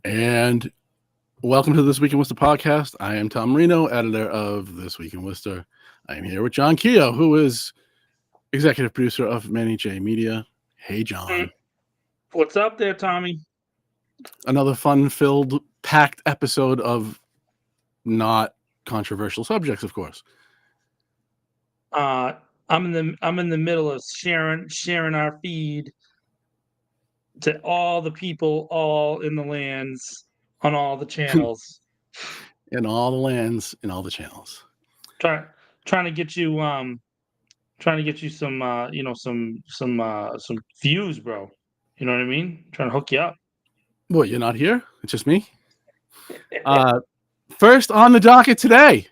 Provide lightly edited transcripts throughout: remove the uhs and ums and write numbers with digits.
And welcome to This Week in Worcester podcast. I am Tom Marino, editor of This Week in Worcester. I am here with John Keogh, who is executive producer of Manny J Media. Hey, John. What's up there, Tommy? Another fun-filled, packed episode of not controversial subjects, of course. I'm in the middle of sharing our feed to all the people, all in the lands, on all the channels. In all the lands, in all the channels. Trying to get you some some views, bro. You know what I mean? Trying to hook you up. What, you're not here? It's just me? First on the docket today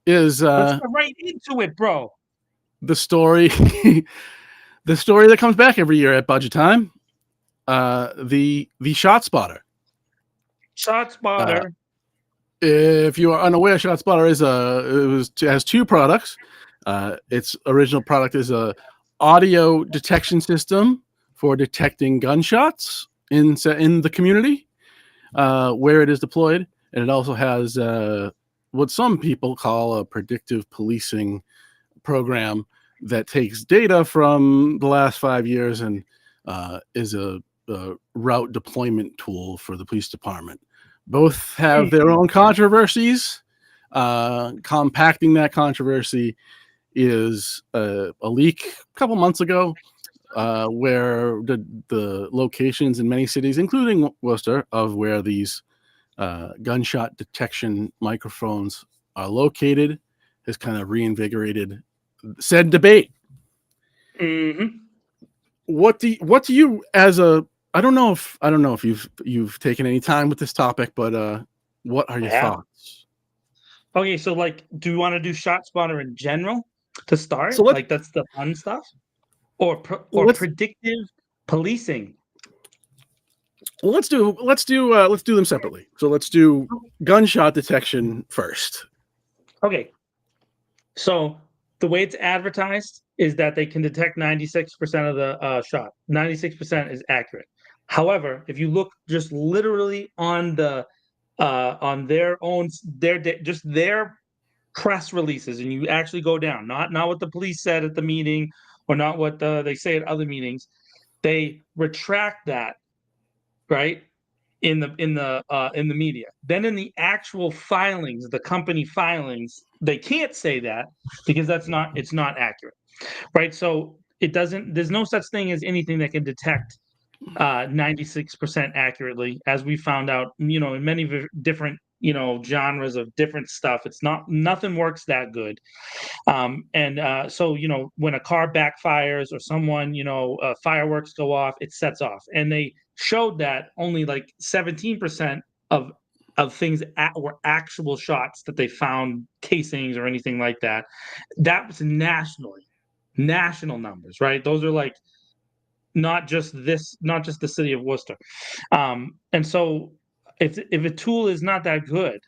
is Let's get right into it, bro. the story the story that comes back every year at budget time. The Shotspotter. Shotspotter. If you are unaware, Shotspotter has two products. Its original product is a audio detection system for detecting gunshots in the community where it is deployed, and it also has what some people call a predictive policing program that takes data from the last 5 years and is a route deployment tool for the police department. Both have their own controversies. Compacting that controversy is a leak a couple months ago where the locations in many cities, including Worcester, of where these gunshot detection microphones are located has kind of reinvigorated said debate. Mm-hmm. What do you, as a, I don't know if you've taken any time with this topic, but what are your thoughts? Okay, so do we want to do Shotspotter in general to start? So That's the fun stuff, or predictive policing. Well, let's do them separately. So let's do gunshot detection first. Okay. So the way it's advertised is that they can detect 96% of the shot. 96% is accurate. However, if you look just literally on the on their own their press releases, and you actually go down, not what the police said at the meeting or not what they say at other meetings, they retract that, right? In the media. Then in the actual filings, the company filings, they can't say that because it's not accurate, right? So it doesn't. There's no such thing as anything that can detect 96% accurately, as we found out, in many different genres of different stuff. It's nothing works that good. So when a car backfires or someone, fireworks go off, it sets off, and they showed that only 17% of things were actual shots that they found casings or anything like that. That was national numbers, right? Those are not just the city of Worcester. And so if a tool is not that good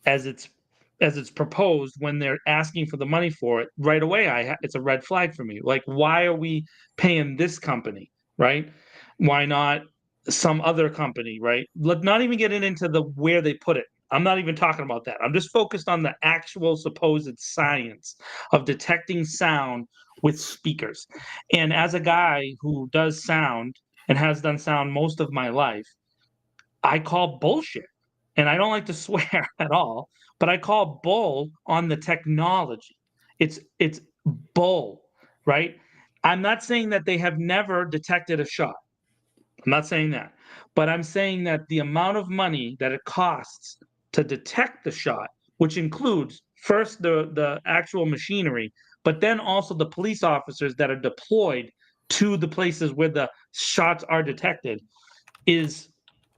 as it's proposed when they're asking for the money for it, right away it's a red flag for me. Why are we paying this company, right? Why not some other company, right? Not even getting into the where they put it. I'm not even talking about that. I'm just focused on the actual supposed science of detecting sound with speakers. And as a guy who does sound and has done sound most of my life, I call bullshit. And I don't like to swear at all, but I call bull on the technology. It's bull, right? I'm not saying that they have never detected a shot. I'm not saying that. But I'm saying that the amount of money that it costs to detect the shot, which includes first the actual machinery, but then also the police officers that are deployed to the places where the shots are detected, is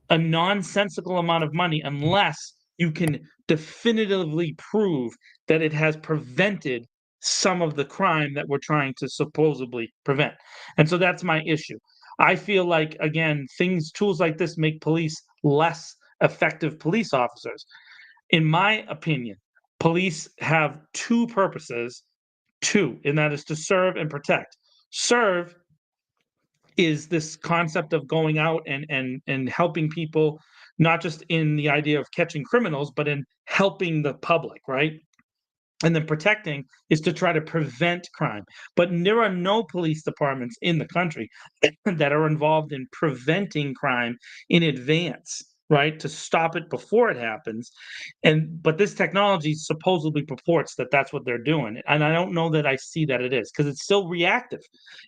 a nonsensical amount of money unless you can definitively prove that it has prevented some of the crime that we're trying to supposedly prevent. And so that's my issue. I feel like, again, tools like this make police less effective police officers. In my opinion, police have two purposes, and that is to serve and protect. Serve is this concept of going out and helping people, not just in the idea of catching criminals, but in helping the public, right? And then protecting is to try to prevent crime. But there are no police departments in the country that are involved in preventing crime in advance, right? To stop it before it happens. But this technology supposedly purports that that's what they're doing. And I don't know that I see that it is, because it's still reactive.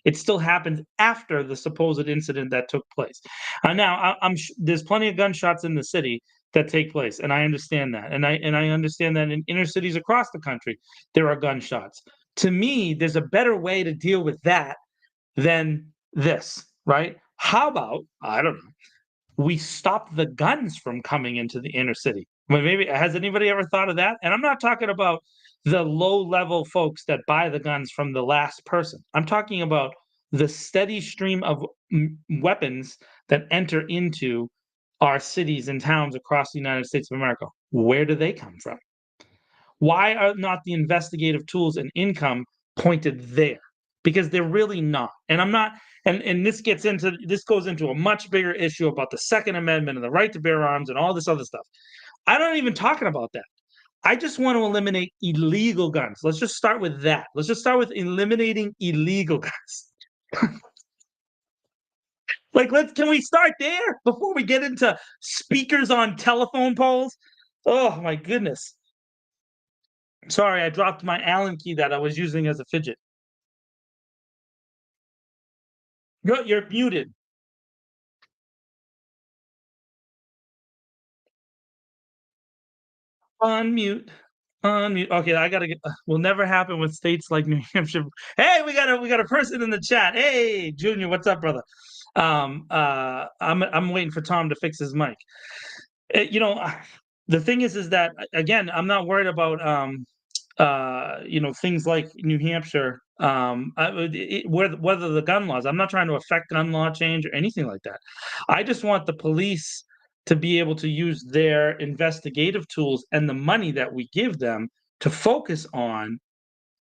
It still happens after the supposed incident that took place. Now, there's plenty of gunshots in the city that take place, and I understand that, and I understand that in inner cities across the country there are gunshots. To me, there's a better way to deal with that than this, right? How about, I don't know, we stop the guns from coming into the inner city? Well, maybe, has anybody ever thought of that? And I'm not talking about the low level folks that buy the guns from the last person. I'm talking about the steady stream of weapons that enter into our cities and towns across the United States of America. Where do they come from? Why are not the investigative tools and income pointed there? Because they're really not. And I'm not, and this goes into a much bigger issue about the Second Amendment and the right to bear arms and all this other stuff. I'm not even talking about that. I just want to eliminate illegal guns. Let's just start with that. Let's just start with eliminating illegal guns. Like, can we start there before we get into speakers on telephone poles? Oh my goodness. Sorry, I dropped my Allen key that I was using as a fidget. You're muted. Unmute. Unmute. Okay, I gotta get. Will never happen with states like New Hampshire. Hey, we got a person in the chat. Hey, Junior, what's up, brother? I'm waiting for Tom to fix his mic. The thing is that, again, I'm not worried about things like New Hampshire, whether the gun laws. I'm not trying to affect gun law change or anything like that. I just want the police to be able to use their investigative tools and the money that we give them to focus on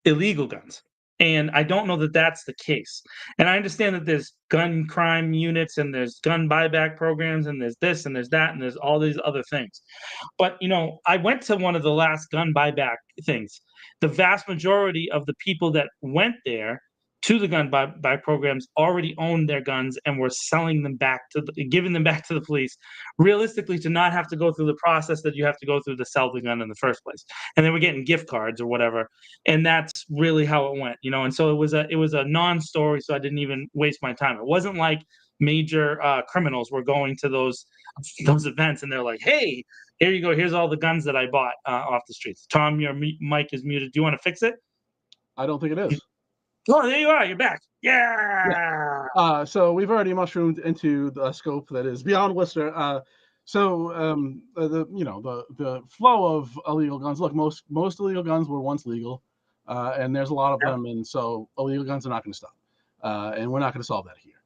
illegal guns. And I don't know that that's the case. And I understand that there's gun crime units and there's gun buyback programs and there's this and there's that and there's all these other things. But, I went to one of the last gun buyback things. The vast majority of the people that went there to the gun buy programs already owned their guns and were selling them back giving them back to the police, realistically, to not have to go through the process that you have to go through to sell the gun in the first place. And they were getting gift cards or whatever. And that's really how it went, And so it was a non-story, so I didn't even waste my time. It wasn't like major criminals were going to those events and they're like, hey, here you go. Here's all the guns that I bought off the streets. Tom, your mic is muted. Do you want to fix it? I don't think it is. Oh, there you are. You're back. Yeah. So we've already mushroomed into the scope that is beyond Worcester. The flow of illegal guns. Look, most illegal guns were once legal, and there's a lot of them, and so illegal guns are not going to stop, and we're not going to solve that here.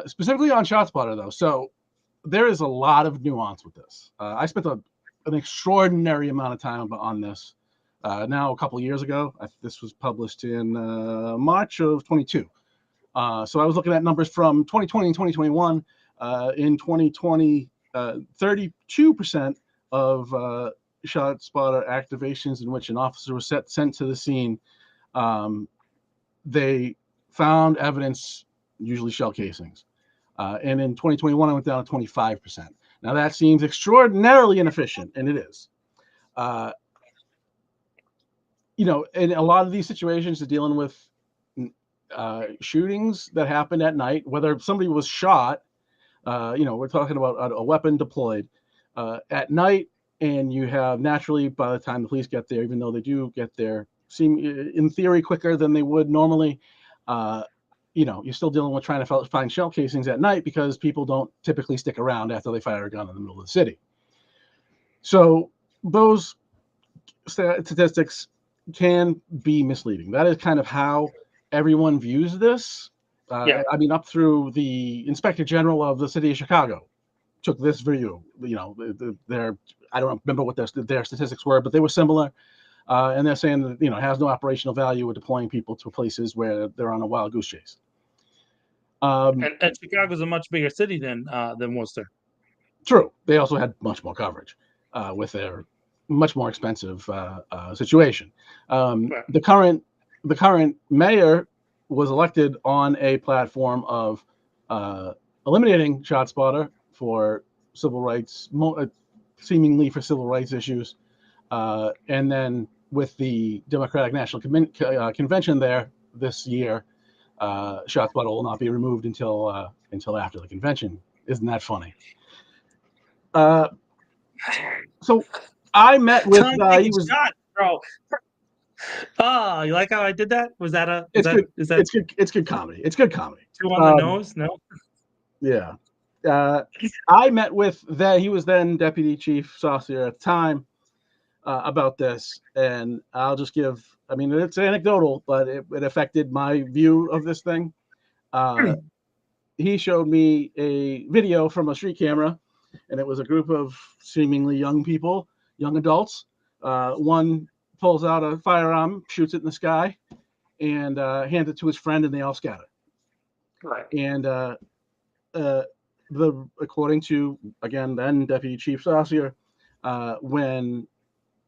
Specifically on ShotSpotter, though. So there is a lot of nuance with this. I spent an extraordinary amount of time on this. Now, a couple of years ago, this was published in March of 22. So I was looking at numbers from 2020 and 2021. In 2020, 32% of ShotSpotter activations in which an officer was sent to the scene, they found evidence, usually shell casings. And in 2021, I went down to 25%. Now, that seems extraordinarily inefficient, and it is. In a lot of these situations, they're dealing with shootings that happened at night, whether somebody was shot, we're talking about a weapon deployed at night, and you have naturally, by the time the police get there, even though they do get there, seem in theory quicker than they would normally, you're still dealing with trying to find shell casings at night because people don't typically stick around after they fire a gun in the middle of the city. So those statistics can be misleading. That is kind of how everyone views this. Up through the Inspector General of the city of Chicago took this view. I don't remember what their statistics were, but they were similar. And they're saying that, it has no operational value with deploying people to places where they're on a wild goose chase. And Chicago's a much bigger city than Worcester. True. They also had much more coverage with their much more expensive situation. Right. The current mayor was elected on a platform of eliminating ShotSpotter for civil rights, seemingly for civil rights issues, and then with the Democratic National Convention there this year, ShotSpotter will not be removed until after the convention. Isn't that funny? So I met with Tom he taking was shots, bro. Oh, you like how I did that? Was that a it's good is that it's good comedy. It's good comedy. two on the nose? No. Yeah. I met with he was then Deputy Chief Saucier at the time about this, and I'll just give. I mean, it's anecdotal, but it affected my view of this thing. He showed me a video from a street camera, and it was a group of seemingly young people, young adults. One pulls out a firearm, shoots it in the sky, and hands it to his friend, and they all scatter. Right. And according to again then Deputy Chief Saucier, when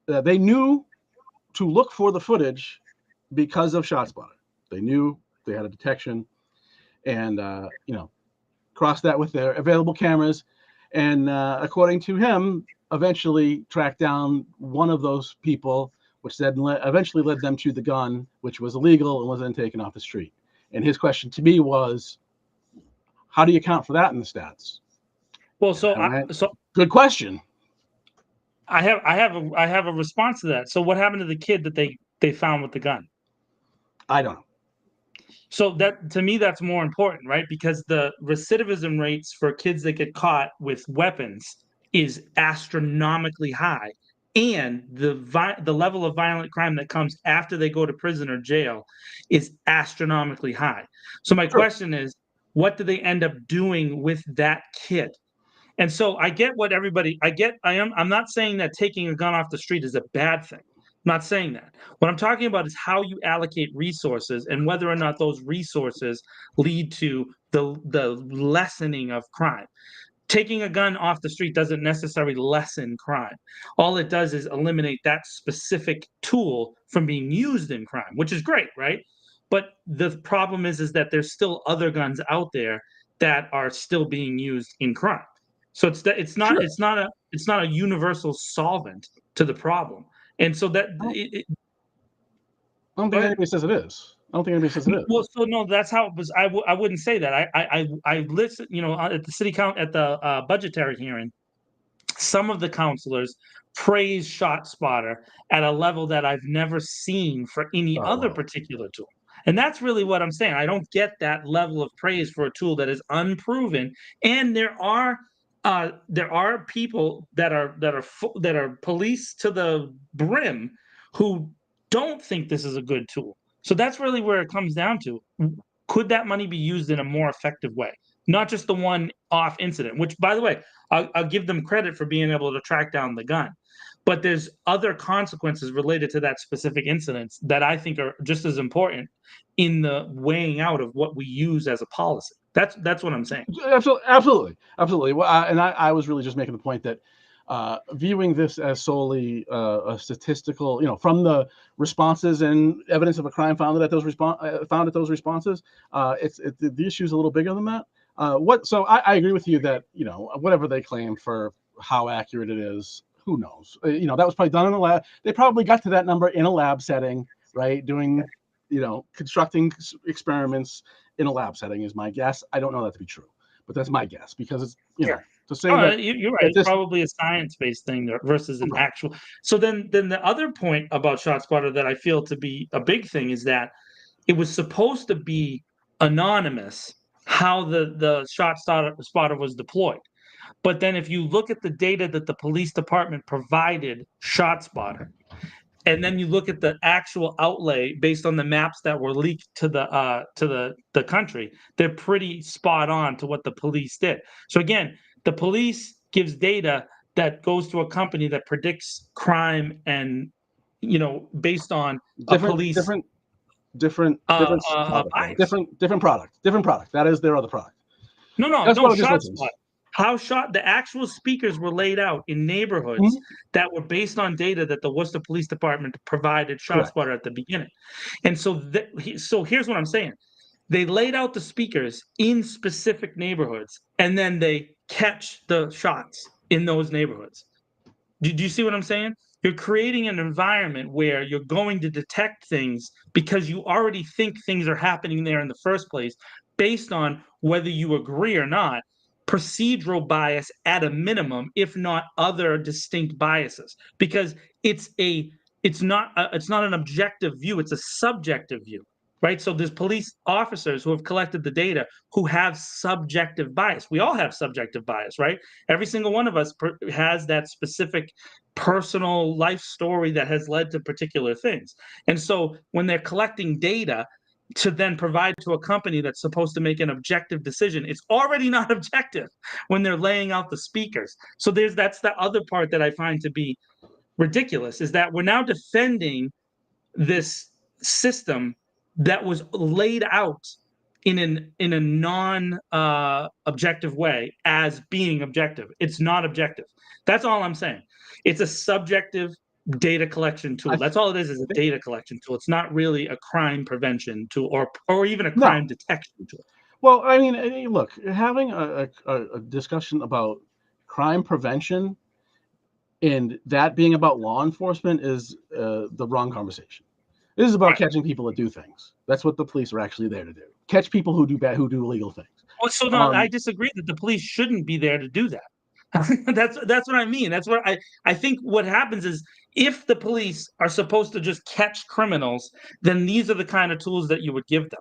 they knew to look for the footage because of ShotSpotter, they knew they had a detection, and crossed that with their available cameras, and according to him, eventually tracked down one of those people, which then eventually led them to the gun, which was illegal and was then taken off the street. And his question to me was, how do you account for that in the stats? Well, good question. I have a response to that. So what happened to the kid that they found with the gun? I don't know. So that to me that's more important, right? Because the recidivism rates for kids that get caught with weapons is astronomically high, and the level of violent crime that comes after they go to prison or jail is astronomically high. So my question is, what do they end up doing with that kid? And so I get what I'm not saying that taking a gun off the street is a bad thing. I'm not saying that. What I'm talking about is how you allocate resources and whether or not those resources lead to the lessening of crime. Taking a gun off the street doesn't necessarily lessen crime. All it does is eliminate that specific tool from being used in crime, which is great, right? But the problem is that there's still other guns out there that are still being used in crime. So it's not a universal solvent to the problem. And so that I don't think anybody says it is. well, so no, that's how it was. I wouldn't say that. I listened, at the city count at the budgetary hearing. Some of the counselors praised ShotSpotter at a level that I've never seen for any other particular tool. And that's really what I'm saying. I don't get that level of praise for a tool that is unproven. And there are people that are police to the brim who don't think this is a good tool. So that's really where it comes down to. Could that money be used in a more effective way? Not just the one-off incident, which, by the way, I'll give them credit for being able to track down the gun. But there's other consequences related to that specific incident that I think are just as important in the weighing out of what we use as a policy. That's what I'm saying. Absolutely. Well, and I was really just making the point that viewing this as solely a statistical, from the responses and evidence of a crime found at those responses, the issue is a little bigger than that. So I agree with you that whatever they claim for how accurate it is, who knows? That was probably done in a lab. They probably got to that number in a lab setting, right? Doing, constructing experiments in a lab setting is my guess. I don't know that to be true, but that's my guess because it's to say that you're right. It's probably a science-based thing versus an actual. So then the other point about ShotSpotter that I feel to be a big thing is that it was supposed to be anonymous how the ShotSpotter was deployed. But then if you look at the data that the police department provided ShotSpotter, and then you look at the actual outlay based on the maps that were leaked to the country, they're pretty spot on to what the police did. So again, the police gives data that goes to a company that predicts crime and based on different different product, bias. different product. That is their other product. No, That's what it just Shotspotter. listens. How the actual speakers were laid out in neighborhoods that were based on data that the Worcester Police Department provided ShotSpotter at the beginning. And so, so here's what I'm saying. They laid out the speakers in specific neighborhoods, and then they catch the shots in those neighborhoods. Do you see what I'm saying? You're creating an environment where you're going to detect things because you already think things are happening there in the first place, based on whether you agree or not. Procedural bias at a minimum, if not other distinct biases, because it's not an objective view, it's a subjective view, right? So there's police officers who have collected the data who have subjective bias. We all have subjective bias, right? Every single one of us has that specific personal life story that has led to particular things. And so when they're collecting data to then provide to a company that's supposed to make an objective decision, it's already not objective when they're laying out the speakers. So that's the other part that I find to be ridiculous, is that we're now defending this system that was laid out in a non objective way as being objective. It's not objective. That's all I'm saying. It's a subjective data collection tool. That's all it is a data collection tool. It's not really a crime prevention tool or even a crime detection tool. Well, I mean, look, having a discussion about crime prevention and that being about law enforcement is the wrong conversation. This is about catching people that do things. That's what the police are actually there to do. Catch people who do illegal things. Well, so no, I disagree that the police shouldn't be there to do that. That's what I mean. That's what I think what happens is, if the police are supposed to just catch criminals, then these are the kind of tools that you would give them.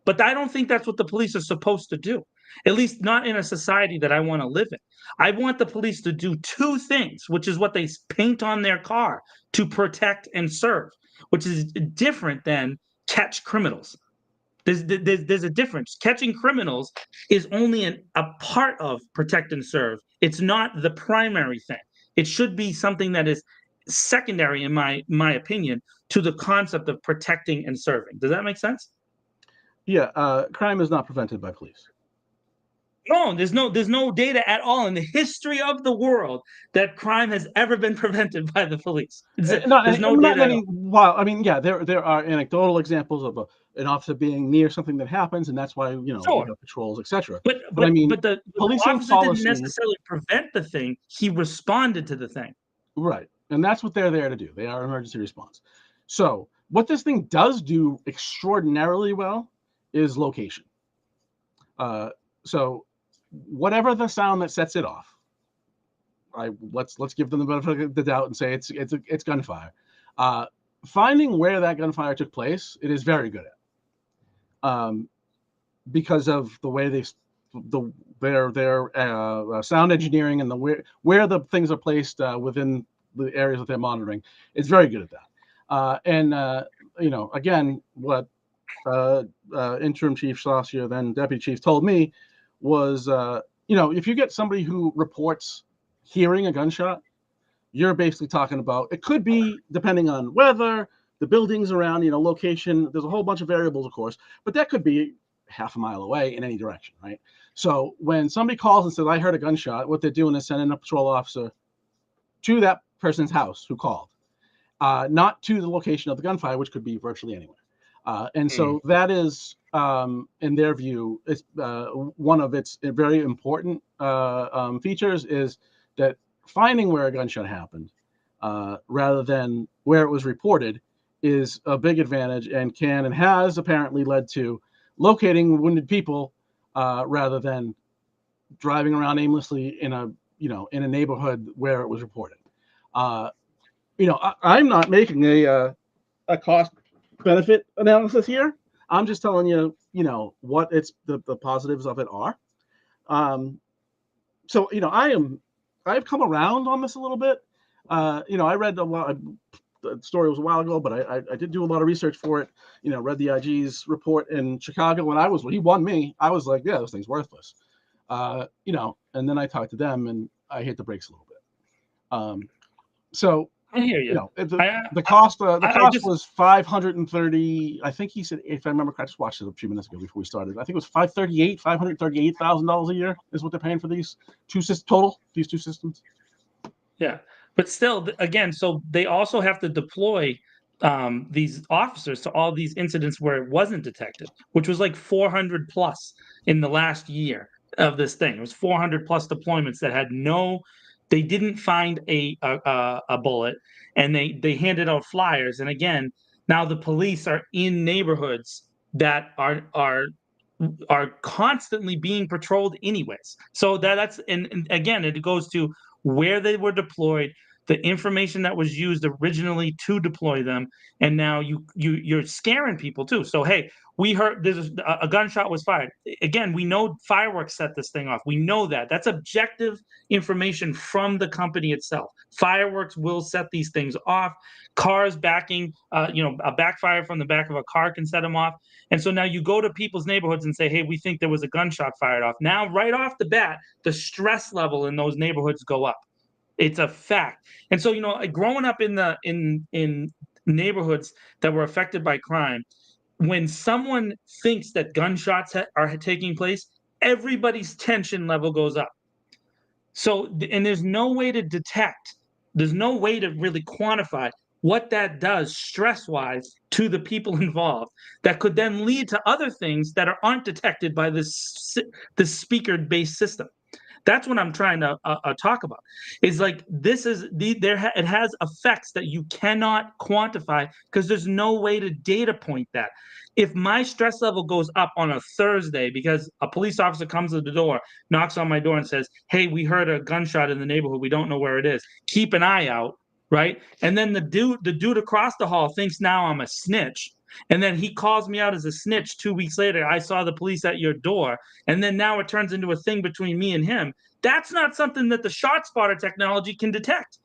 But I don't think that's what the police are supposed to do, at least not in a society that I want to live in. I want the police to do two things, which is what they paint on their car: to protect and serve, which is different than catch criminals. There's a difference. Catching criminals is only a part of protect and serve. It's not the primary thing. It should be something that is secondary, in my opinion, to the concept of protecting and serving. Does that make sense? Yeah, crime is not prevented by police. No, there's no data at all in the history of the world that crime has ever been prevented by the police. There's no data. Well, I mean, yeah, there are anecdotal examples of an officer being near something that happens, and that's why we have patrols, etc. But I mean, the officer didn't necessarily prevent the thing; he responded to the thing. Right, and that's what they're there to do. They are emergency response. So, what this thing does do extraordinarily well is location. So, whatever the sound that sets it off, let's give them the benefit of the doubt and say it's gunfire. Finding where that gunfire took place, it is very good at, because of the way their sound engineering and where the things are placed within the areas that they're monitoring. It's very good at that. And again, what interim chief Saucier, then deputy chief, told me was, if you get somebody who reports hearing a gunshot, you're basically talking about, it could be depending on weather, the buildings around, location. There's a whole bunch of variables, of course, but that could be half a mile away in any direction, right? So when somebody calls and says, I heard a gunshot, what they're doing is sending a patrol officer to that person's house who called, not to the location of the gunfire, which could be virtually anywhere. And so that is, in their view, it's one of its very important features, is that finding where a gunshot happened rather than where it was reported is a big advantage, and can and has apparently led to locating wounded people rather than driving around aimlessly in a neighborhood where it was reported. I'm not making a cost benefit analysis here. I'm just telling you, what the positives of it are. So I've come around on this a little bit. I read a lot. The story was a while ago, but I did do a lot of research for it. Read the IG's report in Chicago when he won me. I was like, yeah, this thing's worthless. And then I talked to them and I hit the brakes a little bit. So I hear you. The cost I was $530. I think he said, if I remember correctly, I just watched it a few minutes ago before we started. I think it was $538,000 a year is what they're paying for these two systems. Yeah, but still, again, so they also have to deploy these officers to all these incidents where it wasn't detected, which was like 400 plus in the last year of this thing. It was 400 plus deployments that had they didn't find a bullet, and they handed out flyers. And again, now the police are in neighborhoods that are constantly being patrolled anyways. So that's and again, it goes to where they were deployed, the information that was used originally to deploy them, and now you're scaring people too. So hey, we heard there's a gunshot was fired. Again, we know fireworks set this thing off. We know that. That's objective information from the company itself. Fireworks will set these things off. Cars backing, a backfire from the back of a car can set them off. And so now you go to people's neighborhoods and say, hey, we think there was a gunshot fired off. Now, right off the bat, the stress level in those neighborhoods go up. It's a fact. And so, growing up in neighborhoods that were affected by crime, when someone thinks that gunshots are taking place, everybody's tension level goes up. So, and there's no way to detect, there's no way to really quantify what that does stress-wise to the people involved that could then lead to other things that aren't detected by this speaker-based system. That's what I'm trying to talk about. Is like it has effects that you cannot quantify because there's no way to data point that. If my stress level goes up on a Thursday because a police officer comes to the door, knocks on my door, and says, "Hey, we heard a gunshot in the neighborhood. We don't know where it is. Keep an eye out." Right? And then the dude across the hall thinks now I'm a snitch. And then he calls me out as a snitch 2 weeks later. I saw the police at your door. And then now it turns into a thing between me and him. That's not something that the Shotspotter technology can detect.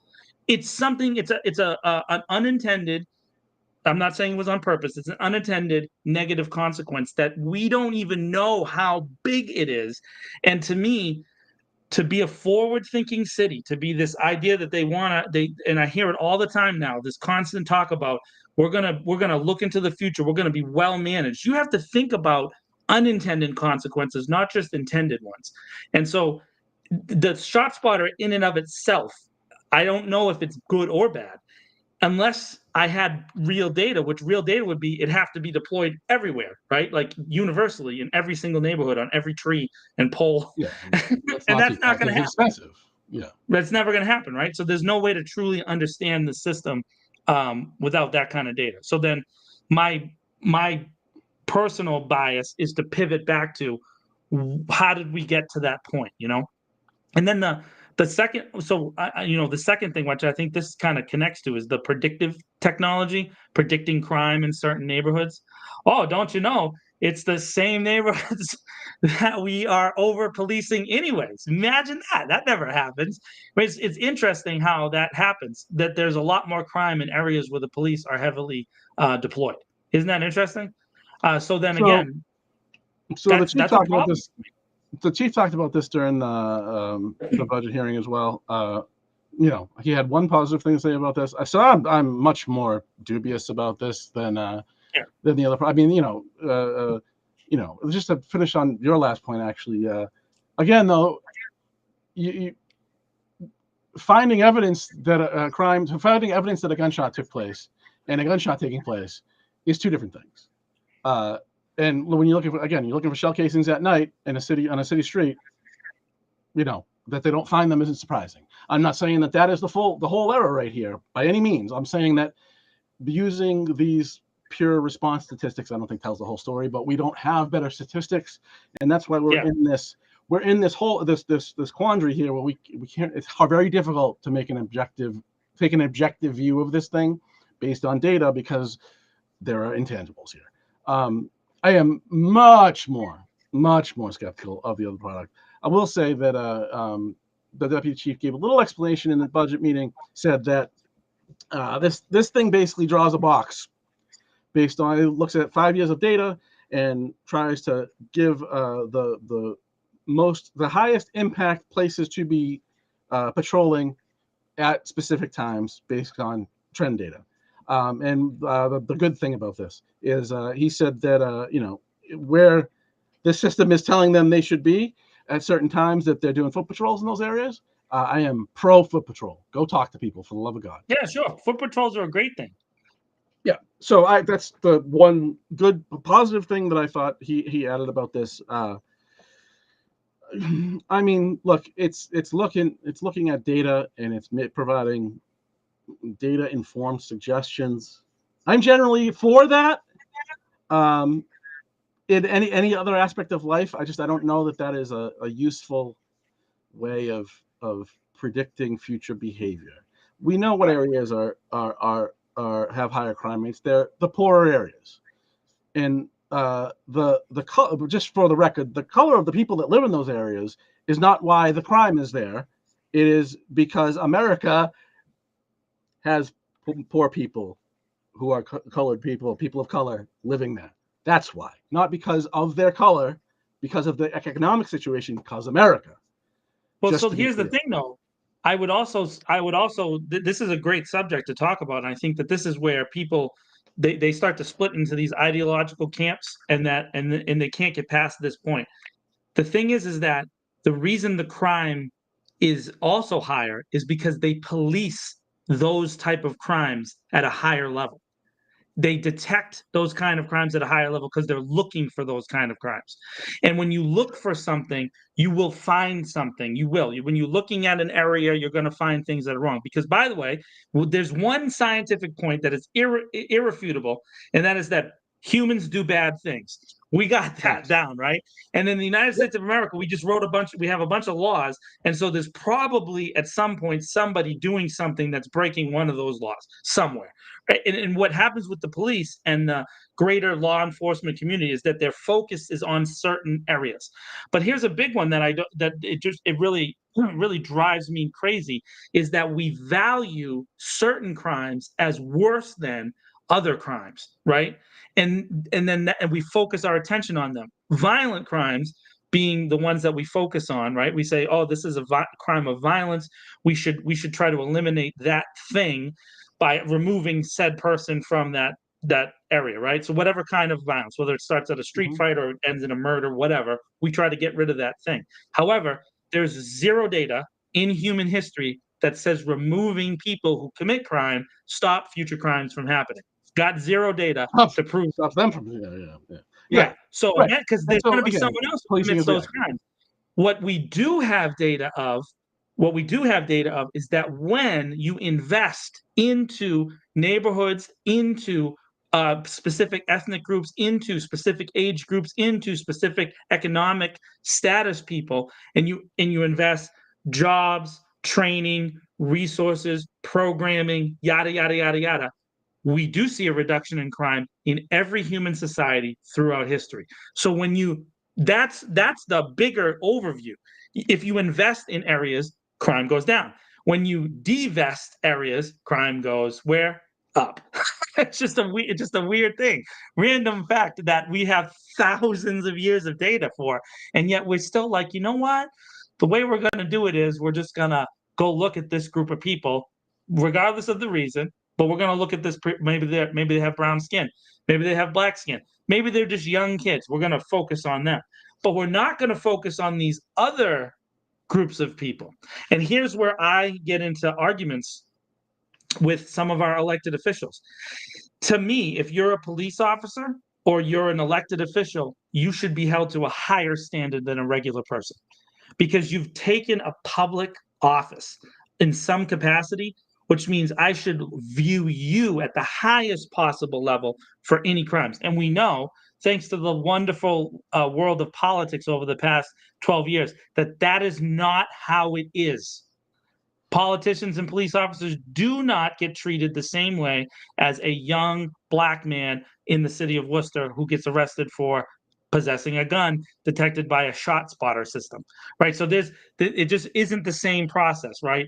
It's something, it's an unintended, I'm not saying it was on purpose, it's an unintended negative consequence that we don't even know how big it is. And to me, to be a forward-thinking city, to be this idea that and I hear it all the time now, this constant talk about we're gonna look into the future, we're gonna be well managed. You have to think about unintended consequences, not just intended ones. And so the ShotSpotter in and of itself, I don't know if it's good or bad, unless I had real data, which real data would be, it'd have to be deployed everywhere, right? Like universally in every single neighborhood, on every tree and pole. Yeah, and that's not going to happen. Expensive. Yeah, that's never going to happen, right? So there's no way to truly understand the system without that kind of data. So then my personal bias is to pivot back to how did we get to that point, And then the second, the second thing, which I think this kind of connects to, is the predictive technology, predicting crime in certain neighborhoods. Oh, don't you know? It's the same neighborhoods that we are over policing anyways. Imagine that. That never happens. But it's interesting how that happens, that there's a lot more crime in areas where the police are heavily deployed. Isn't that interesting? So the chief talked about this. The chief talked about this during the budget hearing as well. He had one positive thing to say about this. So I'm much more dubious about this than the other. I mean, just to finish on your last point, actually. Again, though, finding evidence that a gunshot took place and a gunshot taking place is two different things. And when you're looking for shell casings at night on a city street, that they don't find them isn't surprising. I'm not saying that is the whole error right here by any means. I'm saying that using these pure response statistics, I don't think tells the whole story, but we don't have better statistics, and that's why we're in this whole quandary here where we can't. It's very difficult to take an objective view of this thing based on data because there are intangibles here. I am much more skeptical of the other product. I will say that the deputy chief gave a little explanation in the budget meeting, said that this thing basically draws a box based on, it looks at 5 years of data and tries to give the highest impact places to be patrolling at specific times based on trend data. The good thing about this is he said that where this system is telling them they should be at certain times, that they're doing foot patrols in those areas. I am pro foot patrol. Go talk to people, for the love of God. Yeah, sure. Foot patrols are a great thing. Yeah. So that's the one good positive thing that I thought he added about this. I mean, look, it's looking at data, and it's providing data informed suggestions. I'm generally for that. In any other aspect of life, I don't know that is a useful way of predicting future behavior. We know what areas are have higher crime rates. They're the poorer areas, and the color, just for the record, the color of the people that live in those areas is not why the crime is there. It is because America has poor people who are colored people of color living there. That's why, not because of their color, because of the economic situation, because America. Well, so here's the thing, though. I would also, this is a great subject to talk about. And I think that this is where people, they start to split into these ideological camps, and they can't get past this point. The thing is that the reason the crime is also higher is because they police those type of crimes at a higher level. They detect those kind of crimes at a higher level because they're looking for those kind of crimes. And when you look for something, you will find something. You will. When you're looking at an area, you're going to find things that are wrong. Because, by the way, there's one scientific point that is irrefutable, and that is that humans do bad things. We got that down, right? And in the United States of America, we just we have a bunch of laws. And so there's probably at some point somebody doing something that's breaking one of those laws somewhere. Right? And what happens with the police and the greater law enforcement community is that their focus is on certain areas. But here's a big one that it really drives me crazy, is that we value certain crimes as worse than other crimes, right? And we focus our attention on them. Violent crimes being the ones that we focus on, right? We say, oh, this is a crime of violence. We should try to eliminate that thing by removing said person from that area, right? So whatever kind of violence, whether it starts at a street fight or it ends in a murder, whatever, we try to get rid of that thing. However, there's zero data in human history that says removing people who commit crime stop future crimes from happening. Got zero data to prove stops them from. Yeah. So because there's going to be someone else who commits those crimes. What we do have data of is that when you invest into neighborhoods, into specific ethnic groups, into specific age groups, into specific economic status people, and you invest jobs, training, resources, programming, yada yada yada yada, we do see a reduction in crime in every human society throughout history. So that's the bigger overview. If you invest in areas, crime goes down. When you divest areas, crime goes where? Up. It's just a weird thing. Random fact that we have thousands of years of data for, and yet we're still like, you know what? The way we're going to do it is we're just going to go look at this group of people, regardless of the reason. But we're going to look at this. Maybe they have brown skin. Maybe they have black skin. Maybe they're just young kids. We're going to focus on them. But we're not going to focus on these other groups of people. And here's where I get into arguments with some of our elected officials. To me, if you're a police officer or you're an elected official, you should be held to a higher standard than a regular person, because you've taken a public office in some capacity, which means I should view you at the highest possible level for any crimes. And we know, thanks to the wonderful world of politics over the past 12 years, that is not how it is. Politicians and police officers do not get treated the same way as a young black man in the city of Worcester who gets arrested for possessing a gun detected by a Shotspotter system, right? So it just isn't the same process, right?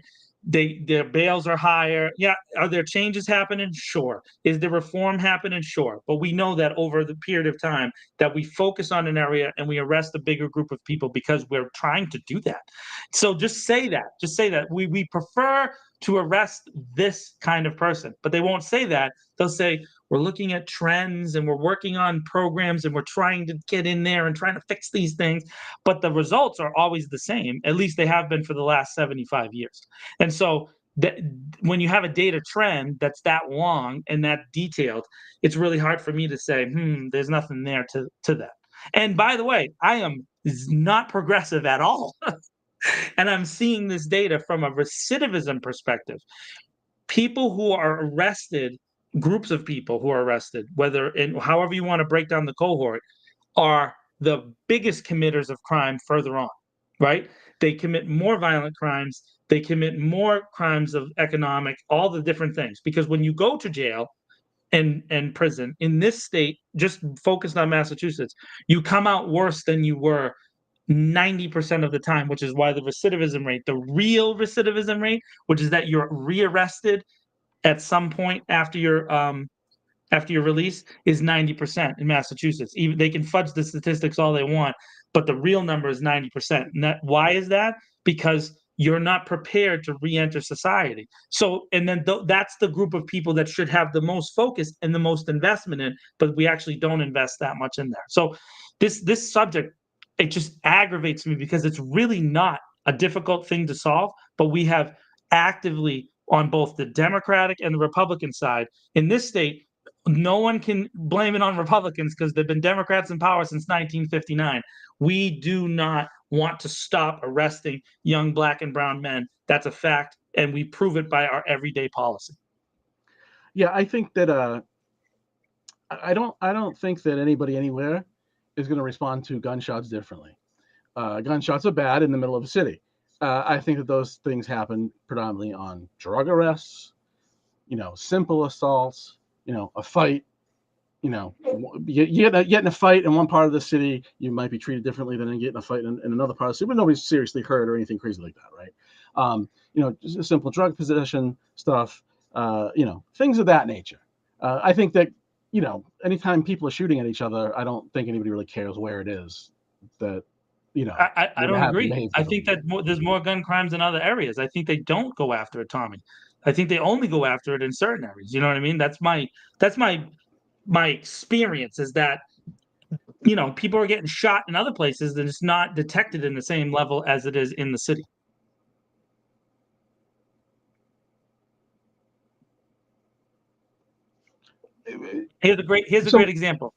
their bails are higher. Yeah, are there changes happening? Sure. Is there reform happening? Sure. But we know that over the period of time that we focus on an area and we arrest a bigger group of people because we're trying to do that. So just say that. Just say that. We prefer to arrest this kind of person, but they won't say that. They'll say, we're looking at trends and we're working on programs and we're trying to get in there and trying to fix these things. But the results are always the same. At least they have been for the last 75 years. And so when you have a data trend that's that long and that detailed, it's really hard for me to say, there's nothing there to that. And by the way, I am not progressive at all. And I'm seeing this data from a recidivism perspective. People who are arrested, groups of people who are arrested, whether in however you want to break down the cohort, are the biggest committers of crime further on, right? They commit more violent crimes. They commit more crimes of economic, all the different things. Because when you go to jail and prison in this state, just focused on Massachusetts, you come out worse than you were 90% of the time, which is why the recidivism rate, the real recidivism rate, which is that you're rearrested at some point after your release, is 90% in Massachusetts. Even they can fudge the statistics all they want, but the real number is 90%. And why is that? Because you're not prepared to re-enter society. So, and then that's the group of people that should have the most focus and the most investment in, but we actually don't invest that much in there. So this subject, it just aggravates me because it's really not a difficult thing to solve, but we have actively on both the Democratic and the Republican side in this state, no one can blame it on Republicans because they've been Democrats in power since 1959. We do not want to stop arresting young Black and brown men. That's a fact, and we prove it by our everyday policy. Yeah, I think that I don't think that anybody anywhere is going to respond to gunshots differently. Gunshots are bad in the middle of a city. I think that those things happen predominantly on drug arrests, simple assaults, a fight. You get in a fight in one part of the city, you might be treated differently than getting a fight in another part of the city, but nobody's seriously hurt or anything crazy like that, right? Just simple drug possession stuff, things of that nature. I think that, anytime people are shooting at each other, I don't think anybody really cares where it is that, I don't agree. I think that there's more gun crimes in other areas. I think they don't go after it, Tommy. I think they only go after it in certain areas. You know what I mean? That's my experience is that, people are getting shot in other places and it's not detected in the same level as it is in the city. Here's a great example.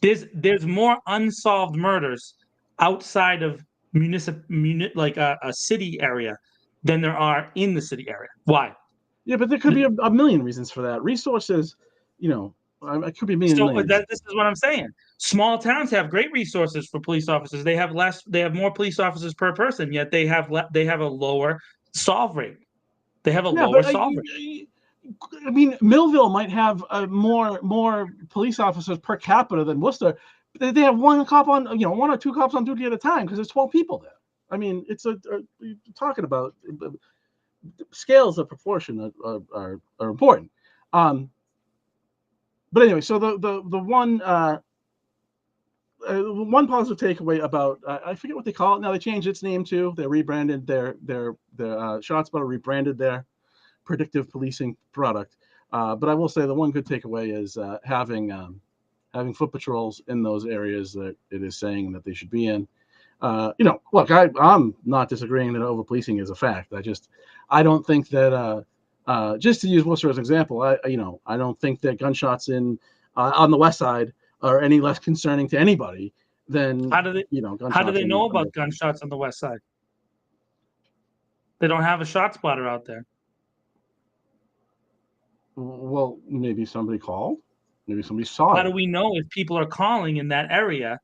There's more unsolved murders outside of a city area than there are in the city area. Why? Yeah, but there could be a million reasons for that. Resources, it could be a million. This is what I'm saying. Small towns have great resources for police officers. They have more police officers per person, yet they have a lower solve rate. They have a lower solve rate. I mean, Millville might have more police officers per capita than Worcester. They have one cop on, one or two cops on duty at a time because there's 12 people there. I mean, it's talking about scales of proportion are important. But anyway, so the one positive takeaway about I forget what they call it now. They changed its name too. They rebranded their Shotspotter rebranded their predictive policing product. But I will say the one good takeaway is having foot patrols in those areas that it is saying that they should be in. Look, I'm not disagreeing that over policing is a fact. I don't think that just to use Worcester as an example, I don't think that gunshots on the west side are any less concerning to anybody than gunshots. How do they know about gunshots on the west side? They don't have a Shotspotter out there. Well, maybe somebody called. Maybe somebody saw it. How do we know if people are calling in that area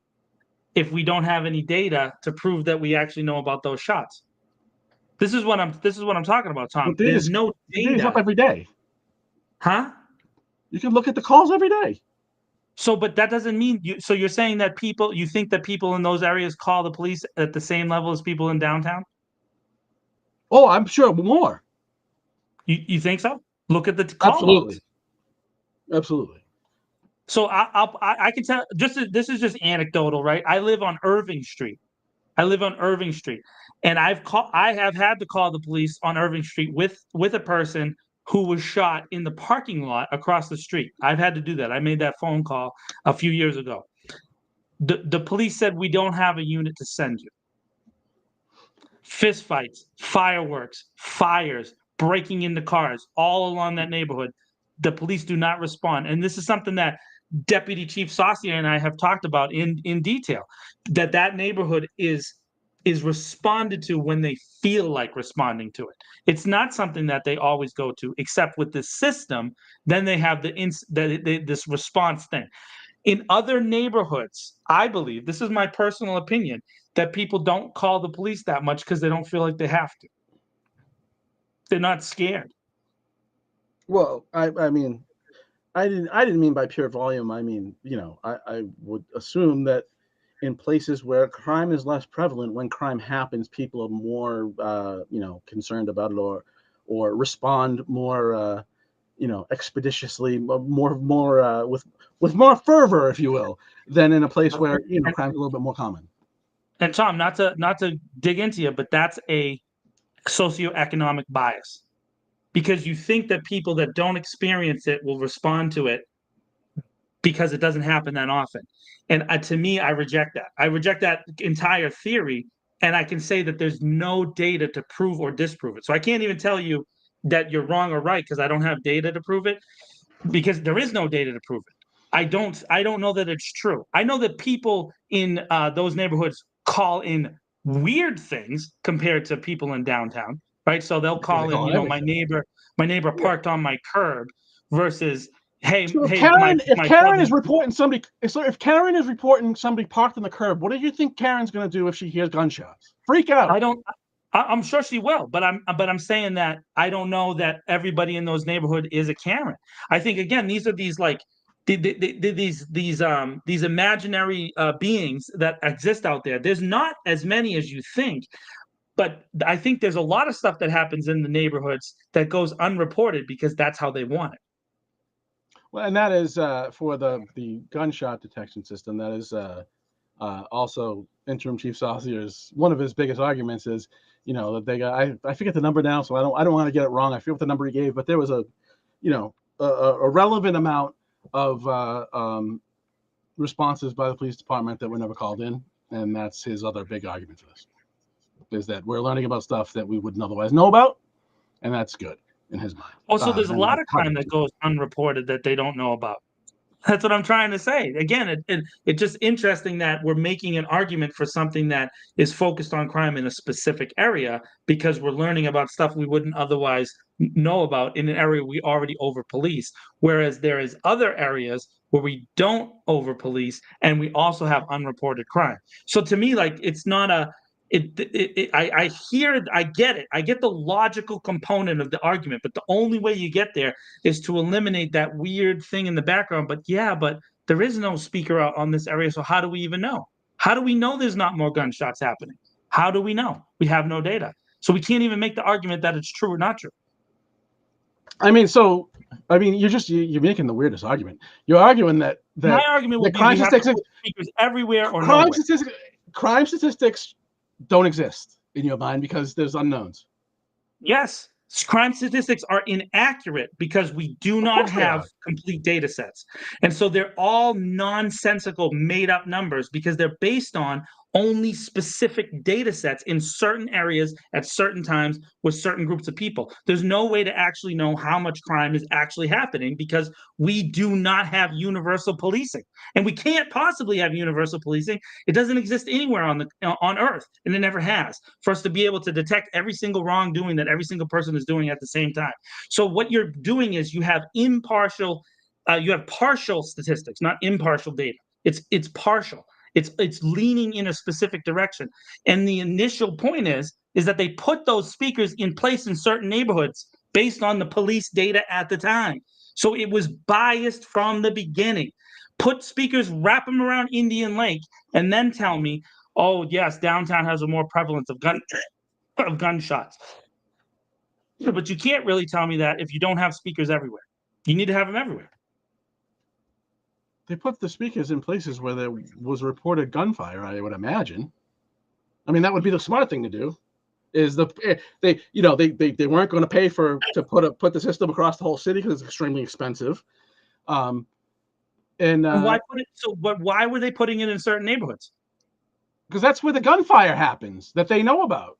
if we don't have any data to prove that we actually know about those shots? This is what I'm talking about, Tom. There's no data. Up every day. Huh? You can look at the calls every day. So, but that doesn't mean so you're saying that you think that people in those areas call the police at the same level as people in downtown? Oh, I'm sure more. You think so? Look at the call Absolutely. logs. Absolutely. So I can tell. This is just anecdotal, right? I live on Irving Street. And I have had to call the police on Irving Street with a person who was shot in the parking lot across the street. I've had to do that. I made that phone call a few years ago. The police said, we don't have a unit to send you. Fist fights, fireworks, fires, breaking into cars all along that neighborhood. The police do not respond. And this is something that Deputy Chief Saucier and I have talked about in detail, that neighborhood is responded to when they feel like responding to it. It's not something that they always go to, except with the system. Then they have this response thing. In other neighborhoods, I believe, this is my personal opinion, that people don't call the police that much because they don't feel like they have to. They're not scared. Well, I mean, I didn't mean by pure volume. I mean, I would assume that in places where crime is less prevalent, when crime happens, people are more, concerned about it or respond more, expeditiously, more with more fervor, if you will, than in a place where crime's a little bit more common. And Tom, not to dig into you, but that's a socioeconomic bias, because you think that people that don't experience it will respond to it because it doesn't happen that often. And to me, I reject that. I reject that entire theory, and I can say that there's no data to prove or disprove it. So I can't even tell you that you're wrong or right because I don't have data to prove it, because there is no data to prove it. I don't know that it's true. I know that people in those neighborhoods call in weird things compared to people in downtown, right? So they'll call in, my neighbor parked on my curb, versus, hey, So hey, if my Karen cousin. is reporting somebody, if Karen is reporting somebody parked on the curb, what do you think Karen's going to do if she hears gunshots? Freak out. I'm sure she will, but I'm saying that I don't know that everybody in those neighborhoods is a Karen. I think, again, these are these like these imaginary beings that exist out there. There's not as many as you think, but I think there's a lot of stuff that happens in the neighborhoods that goes unreported because that's how they want it. Well, and that is for the gunshot detection system. That is also Interim Chief Saucier's one of his biggest arguments is, that they got, I forget the number now, so I don't want to get it wrong. I forget what the number he gave, but there was a relevant amount of responses by the police department that were never called in, and that's his other big argument for this, is that we're learning about stuff that we wouldn't otherwise know about, and that's good in his mind. Also, there's a lot of crime that goes unreported that they don't know about. That's what I'm trying to say. Again, it's just interesting that we're making an argument for something that is focused on crime in a specific area because we're learning about stuff we wouldn't otherwise know about in an area we already over-police. Whereas there is other areas where we don't over-police and we also have unreported crime. So to me, like, it's not a I hear, I get it. I get the logical component of the argument, but the only way you get there is to eliminate that weird thing in the background. But there is no speaker out on this area. So how do we even know? How do we know there's not more gunshots happening? How do we know? We have no data. So we can't even make the argument that it's true or not true. You're making the weirdest argument. You're arguing that my argument would be we have to put speakers everywhere or nowhere. Crime statistics don't exist in your mind because there's unknowns. Yes. Crime statistics are inaccurate because we do not have complete data sets. And so they're all nonsensical, made up numbers because they're based on only specific data sets in certain areas at certain times with certain groups of people. There's no way to actually know how much crime is actually happening because we do not have universal policing. And we can't possibly have universal policing. It doesn't exist anywhere on Earth, and it never has, for us to be able to detect every single wrongdoing that every single person is doing at the same time. So what you're doing is you have partial statistics, not impartial data. It's partial. It's leaning in a specific direction. And the initial point is that they put those speakers in place in certain neighborhoods based on the police data at the time. So it was biased from the beginning. Put speakers, wrap them around Indian Lake, and then tell me, oh yes, downtown has a more prevalence of gunshots. But you can't really tell me that if you don't have speakers everywhere. You need to have them everywhere. They put the speakers in places where there was reported gunfire, I would imagine. I mean, that would be the smart thing to do. Is they weren't going to pay to put the system across the whole city because it's extremely expensive. And why put it? So, but why were they putting it in certain neighborhoods? Because that's where the gunfire happens that they know about.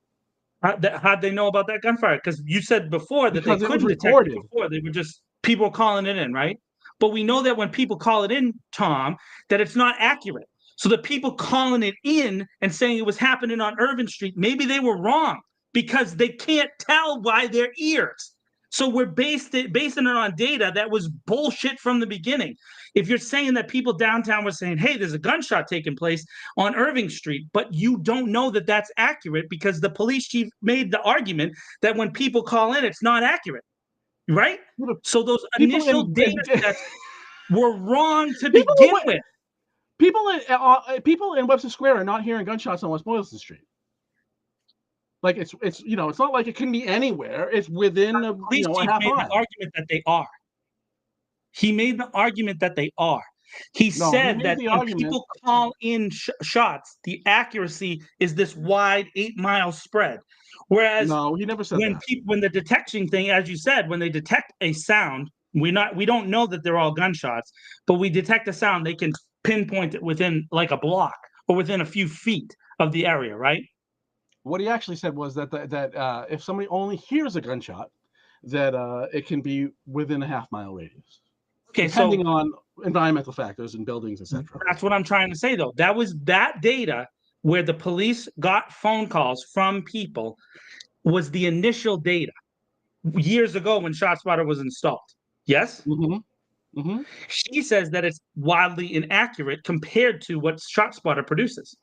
How'd they know about that gunfire? Because you said before that Because they it was couldn't detect it reported. before. They were just people calling it in, right? But we know that when people call it in, Tom, that it's not accurate. So the people calling it in and saying it was happening on Irvin Street, maybe they were wrong because they can't tell by their ears. So we're basing it on data that was bullshit from the beginning. If you're saying that people downtown were saying, hey, there's a gunshot taking place on Irving Street, but you don't know that that's accurate because the police chief made the argument that when people call in, it's not accurate, right? So those initial data sets were wrong to begin with. People in Webster Square are not hearing gunshots on West Boylston Street. Like it's not like it can be anywhere. It's within a half mile. The argument that they are. He made the argument that they are. He said that when people call in shots, the accuracy is this wide 8-mile spread. Whereas no, he never said that. When the detection thing, as you said, when they detect a sound, we don't know that they're all gunshots, but we detect a sound, they can pinpoint it within like a block or within a few feet of the area, right? What he actually said was that if somebody only hears a gunshot, that it can be within a half-mile radius. Okay, depending on environmental factors and buildings, etc. That's what I'm trying to say, though. That was that data where the police got phone calls from people was the initial data years ago when Shotspotter was installed. Yes? Mm-hmm. Mm-hmm. She says that it's wildly inaccurate compared to what ShotSpotter produces.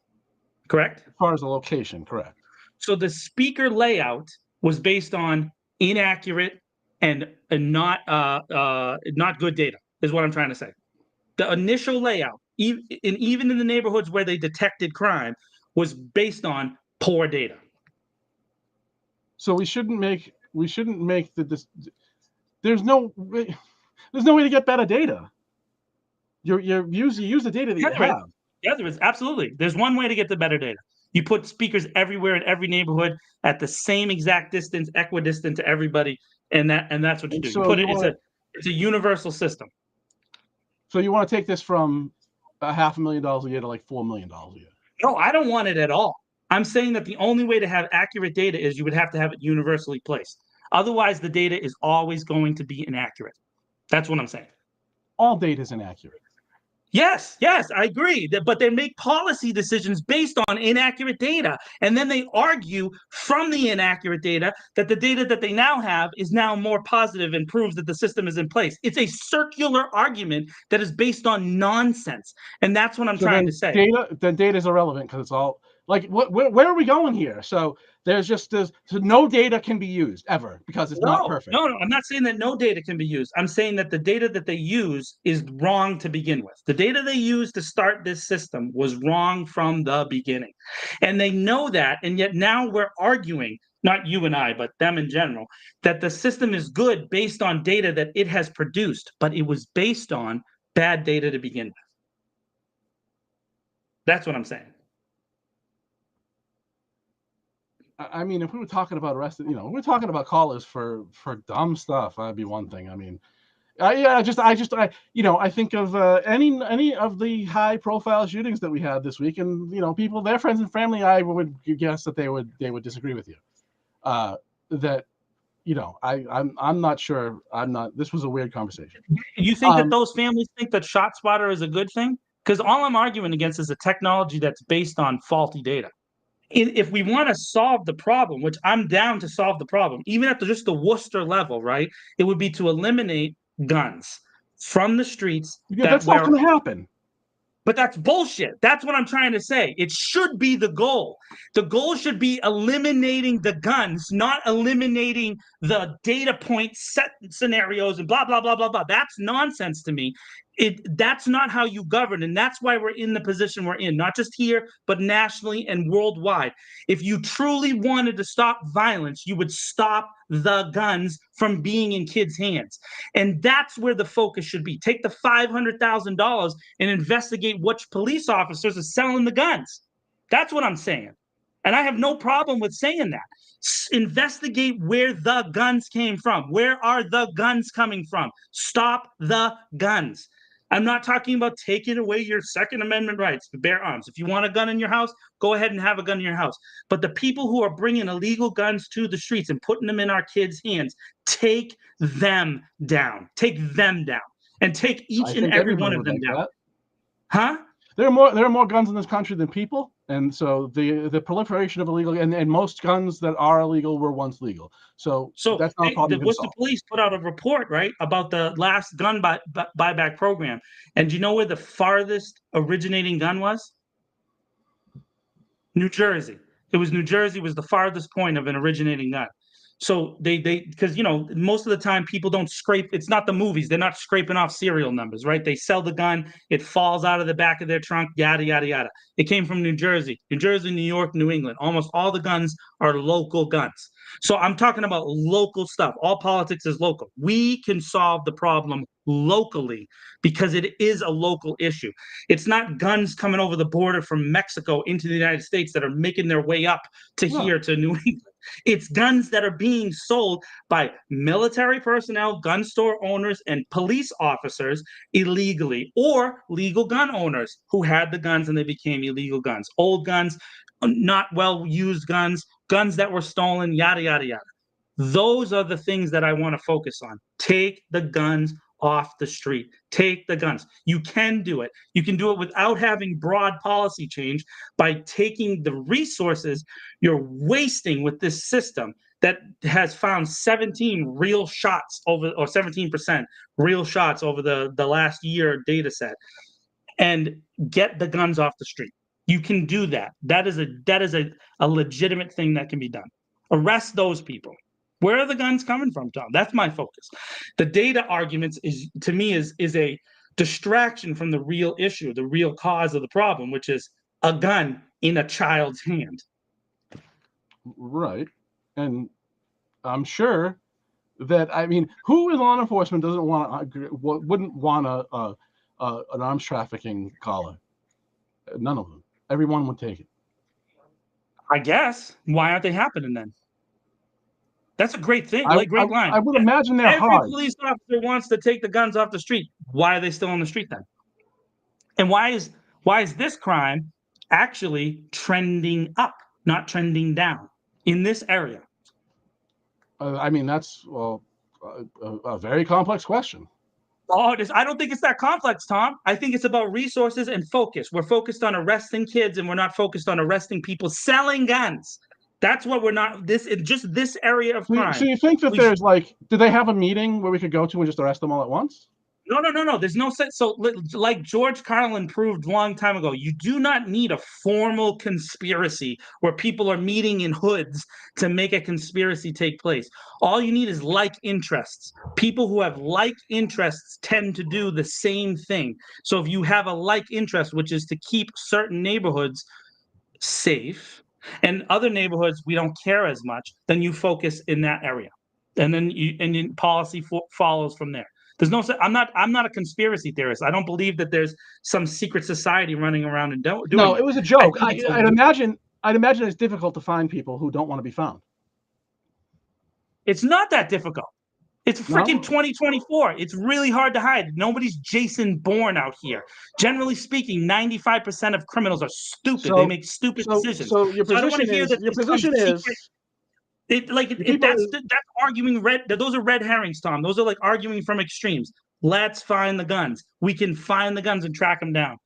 Correct? As far as the location, correct. So the speaker layout was based on inaccurate and not good data, is what I'm trying to say. The initial layout, even in the neighborhoods where they detected crime, was based on poor data. So we shouldn't make this. There's no way to get better data. You use the data that you have. Yeah, there is, absolutely. There's one way to get the better data. You put speakers everywhere in every neighborhood at the same exact distance, equidistant to everybody, and that's what you do. So it's a universal system. So you want to take this from $500,000 a year to like $4 million a year? No, I don't want it at all. I'm saying that the only way to have accurate data is you would have to have it universally placed. Otherwise, the data is always going to be inaccurate. That's what I'm saying. All data is inaccurate. Yes, I agree. But they make policy decisions based on inaccurate data. And then they argue from the inaccurate data that the data that they now have is now more positive and proves that the system is in place. It's a circular argument that is based on nonsense. And that's what I'm trying to say. Data is irrelevant because it's all like, where are we going here? So no data can be used ever because it's not perfect. No, I'm not saying that no data can be used. I'm saying that the data that they use is wrong to begin with. The data they used to start this system was wrong from the beginning. And they know that, and yet now we're arguing, not you and I, but them in general, that the system is good based on data that it has produced, but it was based on bad data to begin with. That's what I'm saying. I mean, if we were talking about we're talking about callers for dumb stuff, that'd be one thing. I mean, I think of any of the high profile shootings that we had this week, and people, their friends and family, I would guess that they would disagree with you. I'm not sure. This was a weird conversation. You think that those families think that ShotSpotter is a good thing? Because all I'm arguing against is a technology that's based on faulty data. If we want to solve the problem, which I'm down to solve the problem, even at just the Worcester level, right? It would be to eliminate guns from the streets. Yeah, that's not going to happen. But that's bullshit. That's what I'm trying to say. It should be the goal. The goal should be eliminating the guns, not eliminating the data point set scenarios and blah, blah, blah, blah, blah. That's nonsense to me. That's not how you govern, and that's why we're in the position we're in, not just here, but nationally and worldwide. If you truly wanted to stop violence, you would stop the guns from being in kids' hands. And that's where the focus should be. Take the $500,000 and investigate which police officers are selling the guns. That's what I'm saying. And I have no problem with saying that. Investigate where the guns came from. Where are the guns coming from? Stop the guns. I'm not talking about taking away your Second Amendment rights to bear arms. If you want a gun in your house, go ahead and have a gun in your house. But the people who are bringing illegal guns to the streets and putting them in our kids' hands, take them down. Take them down. And take each and every one of them down. Huh? There are more guns in this country than people, and so the proliferation of illegal and most guns that are illegal were once legal. So that's not a problem. The Worcester Police put out a report, right, about the last gun buyback program, and do you know where the farthest originating gun was? New Jersey. It was New Jersey was the farthest point of an originating gun. So they because most of the time people don't scrape. It's not the movies. They're not scraping off serial numbers, right? They sell the gun. It falls out of the back of their trunk. Yada yada yada. It came from New Jersey, New York, New England. Almost all the guns are local guns. So I'm talking about local stuff. All politics is local. We can solve the problem locally because it is a local issue. It's not guns coming over the border from Mexico into the United States that are making their way up to here to New England. It's guns that are being sold by military personnel, gun store owners, and police officers illegally, or legal gun owners who had the guns and they became illegal guns. Old guns, not well-used guns, guns that were stolen, yada, yada, yada. Those are the things that I want to focus on. Take the guns off the street. Take the guns. You can do it. You can do it without having broad policy change by taking the resources you're wasting with this system that has found 17 real shots over, or 17% real shots over the last year data set, and get the guns off the street. You can do that. That is a legitimate thing that can be done. Arrest those people. Where are the guns coming from, Tom? That's my focus. The data arguments is, to me, is a distraction from the real issue, the real cause of the problem, which is a gun in a child's hand. Right. And I'm sure that, who in law enforcement doesn't wouldn't want an arms trafficking collar? None of them. Everyone would take it. I guess. Why aren't they happening then? That's a great thing. Great line. I would imagine they're Every hard. police officer wants to take the guns off the street. Why are they still on the street then? And why is this crime actually trending up, not trending down in this area? That's a very complex question. Oh, I don't think it's that complex, Tom. I think it's about resources and focus. We're focused on arresting kids, and we're not focused on arresting people selling guns. That's what we're not. This area of crime. So you think that there's do they have a meeting where we could go to and just arrest them all at once? No. There's no sense. So, like George Carlin proved a long time ago, you do not need a formal conspiracy where people are meeting in hoods to make a conspiracy take place. All you need is like interests. People who have like interests tend to do the same thing. So if you have a like interest, which is to keep certain neighborhoods safe, and other neighborhoods we don't care as much, then you focus in that area, and then policy follows from there. There's no. I'm not a conspiracy theorist. I don't believe that there's some secret society running around and doing. No, it was a joke. I'd imagine it's difficult to find people who don't want to be found. It's not that difficult. It's freaking 2024. It's really hard to hide. Nobody's Jason Bourne out here. Generally speaking, 95% of criminals are stupid. They make stupid decisions. So your position is that's arguing red. Those are red herrings, Tom. Those are like arguing from extremes. Let's find the guns. We can find the guns and track them down.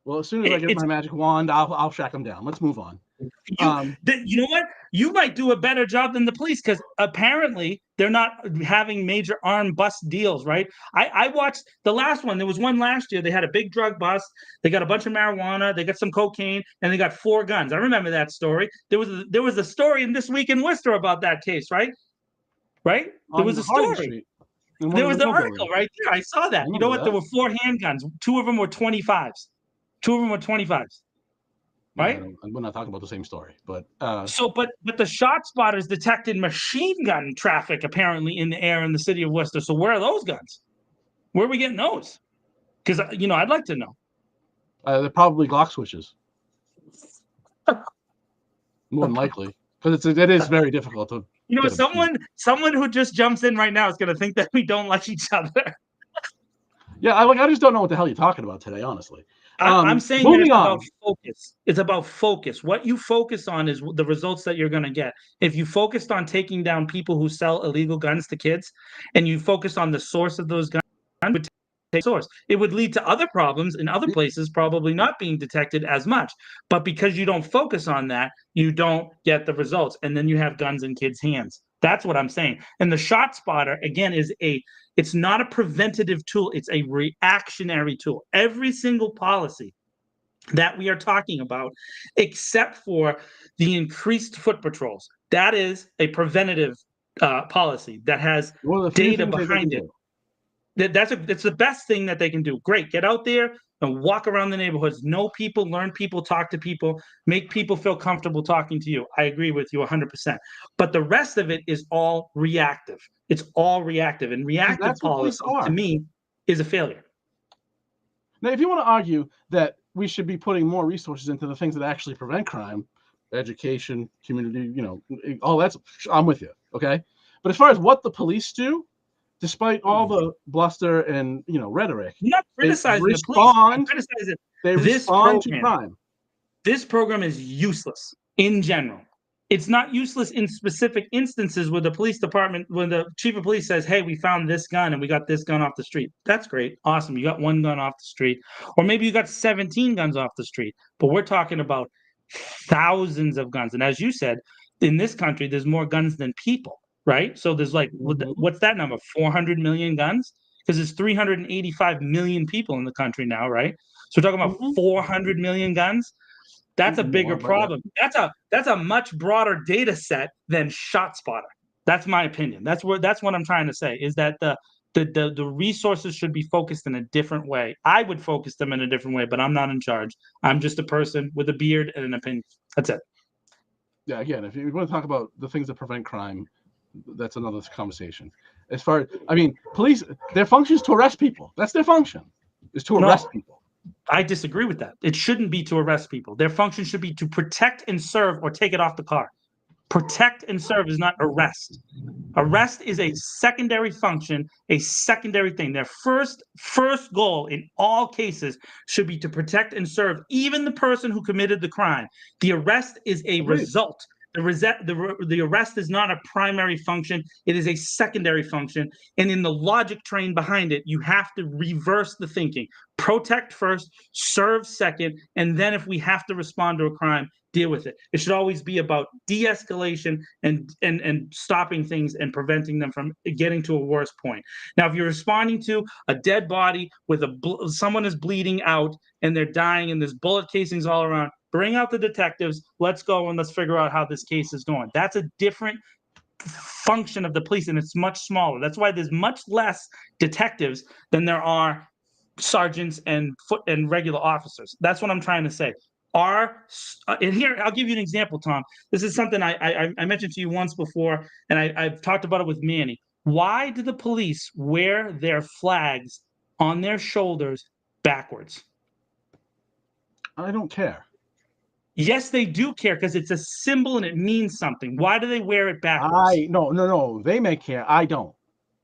Well, as soon as I get my magic wand, I'll track them down. Let's move on. You know what? You might do a better job than the police, because apparently they're not having major armed bust deals, right? I watched the last one. There was one last year. They had a big drug bust. They got a bunch of marijuana. They got some cocaine, and they got 4 guns. I remember that story. There was a story in This Week in Worcester about that case, right? Right? There was a story. And There one was in the the article building. right there. I saw that. You know what? that. There were 4 handguns. 2 of them were 25s. 2 of them were 25s. Right? We're not talking about the same story, but So, but the shot spotters detected machine gun traffic apparently in the air in the city of Worcester. So where are those guns? Where are we getting those? Because I'd like to know. they're probably Glock switches, more than likely, because it is very difficult to. get 'em. Someone who just jumps in right now is going to think that we don't like each other. Yeah, I just don't know what the hell you're talking about today, honestly. I'm saying that moving it's on. about focus. It's about focus. What you focus on is the results that you're going to get. If you focused on taking down people who sell illegal guns to kids, and you focus on the source of those guns, would take source. It would lead to other problems in other places, probably not being detected as much. But because you don't focus on that, you don't get the results, and then you have guns in kids' hands. That's what I'm saying. And the shot spotter, again, it's not a preventative tool. It's a reactionary tool. Every single policy that we are talking about, except for the increased foot patrols, that is a preventative policy that has data behind it. It's the best thing that they can do. Great, get out there and walk around the neighborhoods, know people, learn people, talk to people, make people feel comfortable talking to you. I agree with you 100%. But the rest of it is all reactive. It's all reactive, and reactive policy to me is a failure. Now, if you want to argue that we should be putting more resources into the things that actually prevent crime, education, community, all that's, I'm with you, okay? But as far as what the police do, despite all the bluster and rhetoric, I'm not criticizing the police. I'm criticizing this respond to program. crime. This program is useless in general. It's not useless in specific instances where the police department, when the chief of police says, hey, we found this gun and we got this gun off the street. That's great. Awesome. You got 1 gun off the street. Or maybe you got 17 guns off the street. But we're talking about thousands of guns. And as you said, in this country, there's more guns than people, right? So there's what's that number? 400 million guns? Because there's 385 million people in the country now, right? So we're talking about 400 million guns. That's a bigger problem. That's a much broader data set than ShotSpotter. That's my opinion. That's what I'm trying to say, is that the resources should be focused in a different way. I would focus them in a different way, but I'm not in charge. I'm just a person with a beard and an opinion. That's it. Yeah, again, if you want to talk about the things that prevent crime, that's another conversation. As far as, police, their function is to arrest people. That's their function, is to arrest people. I disagree with that. It shouldn't be to arrest people. Their function should be to protect and serve, or take it off the car. Protect and serve is not arrest. Arrest is a secondary function, a secondary thing. Their first goal in all cases should be to protect and serve even the person who committed the crime. The arrest is a result. The arrest is not a primary function. It is a secondary function. And in the logic train behind it, you have to reverse the thinking. Protect first, serve second, and then if we have to respond to a crime, deal with it. It should always be about de-escalation and stopping things and preventing them from getting to a worse point. Now, if you're responding to a dead body with someone is bleeding out and they're dying and there's bullet casings all around, bring out the detectives. Let's go and let's figure out how this case is going. That's a different function of the police, and it's much smaller. That's why there's much less detectives than there are sergeants and regular officers. That's what I'm trying to say. And here, I'll give you an example, Tom. This is something I mentioned to you once before, and I've talked about it with Manny. Why do the police wear their flags on their shoulders backwards? I don't care. Yes, they do care, because it's a symbol and it means something. Why do they wear it backwards? No. They may care. I don't.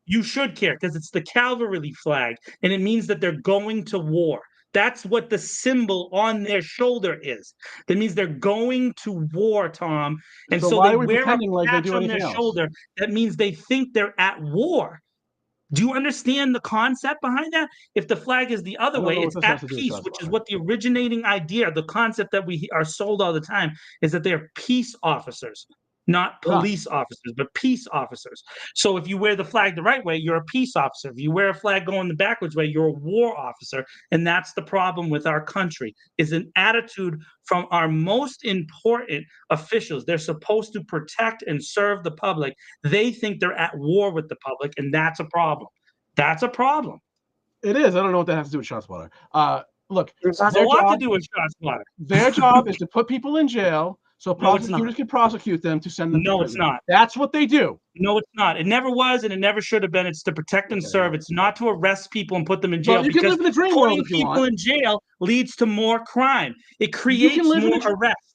You should care, because it's the cavalry flag, and it means that they're going to war. That's what the symbol on their shoulder is. That means they're going to war, Tom. And so why they are we wear pretending a like they patch do on their anything else? shoulder. That means they think they're at war. Do you understand the concept behind that? If the flag is the other way, it's at peace, which is what the originating idea, the concept that we are sold all the time, is that they're peace officers, not police officers, but peace officers. So if you wear the flag the right way, you're a peace officer. If you wear a flag going the backwards way, you're a war officer. And that's the problem with our country, is an attitude from our most important officials. They're supposed to protect and serve the public. They think they're at war with the public, and that's a problem. That's a problem. It is. I don't know what that has to do with Shotspotter. Look, It has a lot to do with Shotspotter. their job is to put people in jail so No, it's prosecutors not. can prosecute them to send them to No, it's prison. not. That's what they do. No, it's not. It never was, and it never should have been. It's to protect and serve. It's not to arrest people and put them in jail. Well, you can because live in the dream world putting if you people want. in jail leads to more crime. It You creates can live in more a arrests.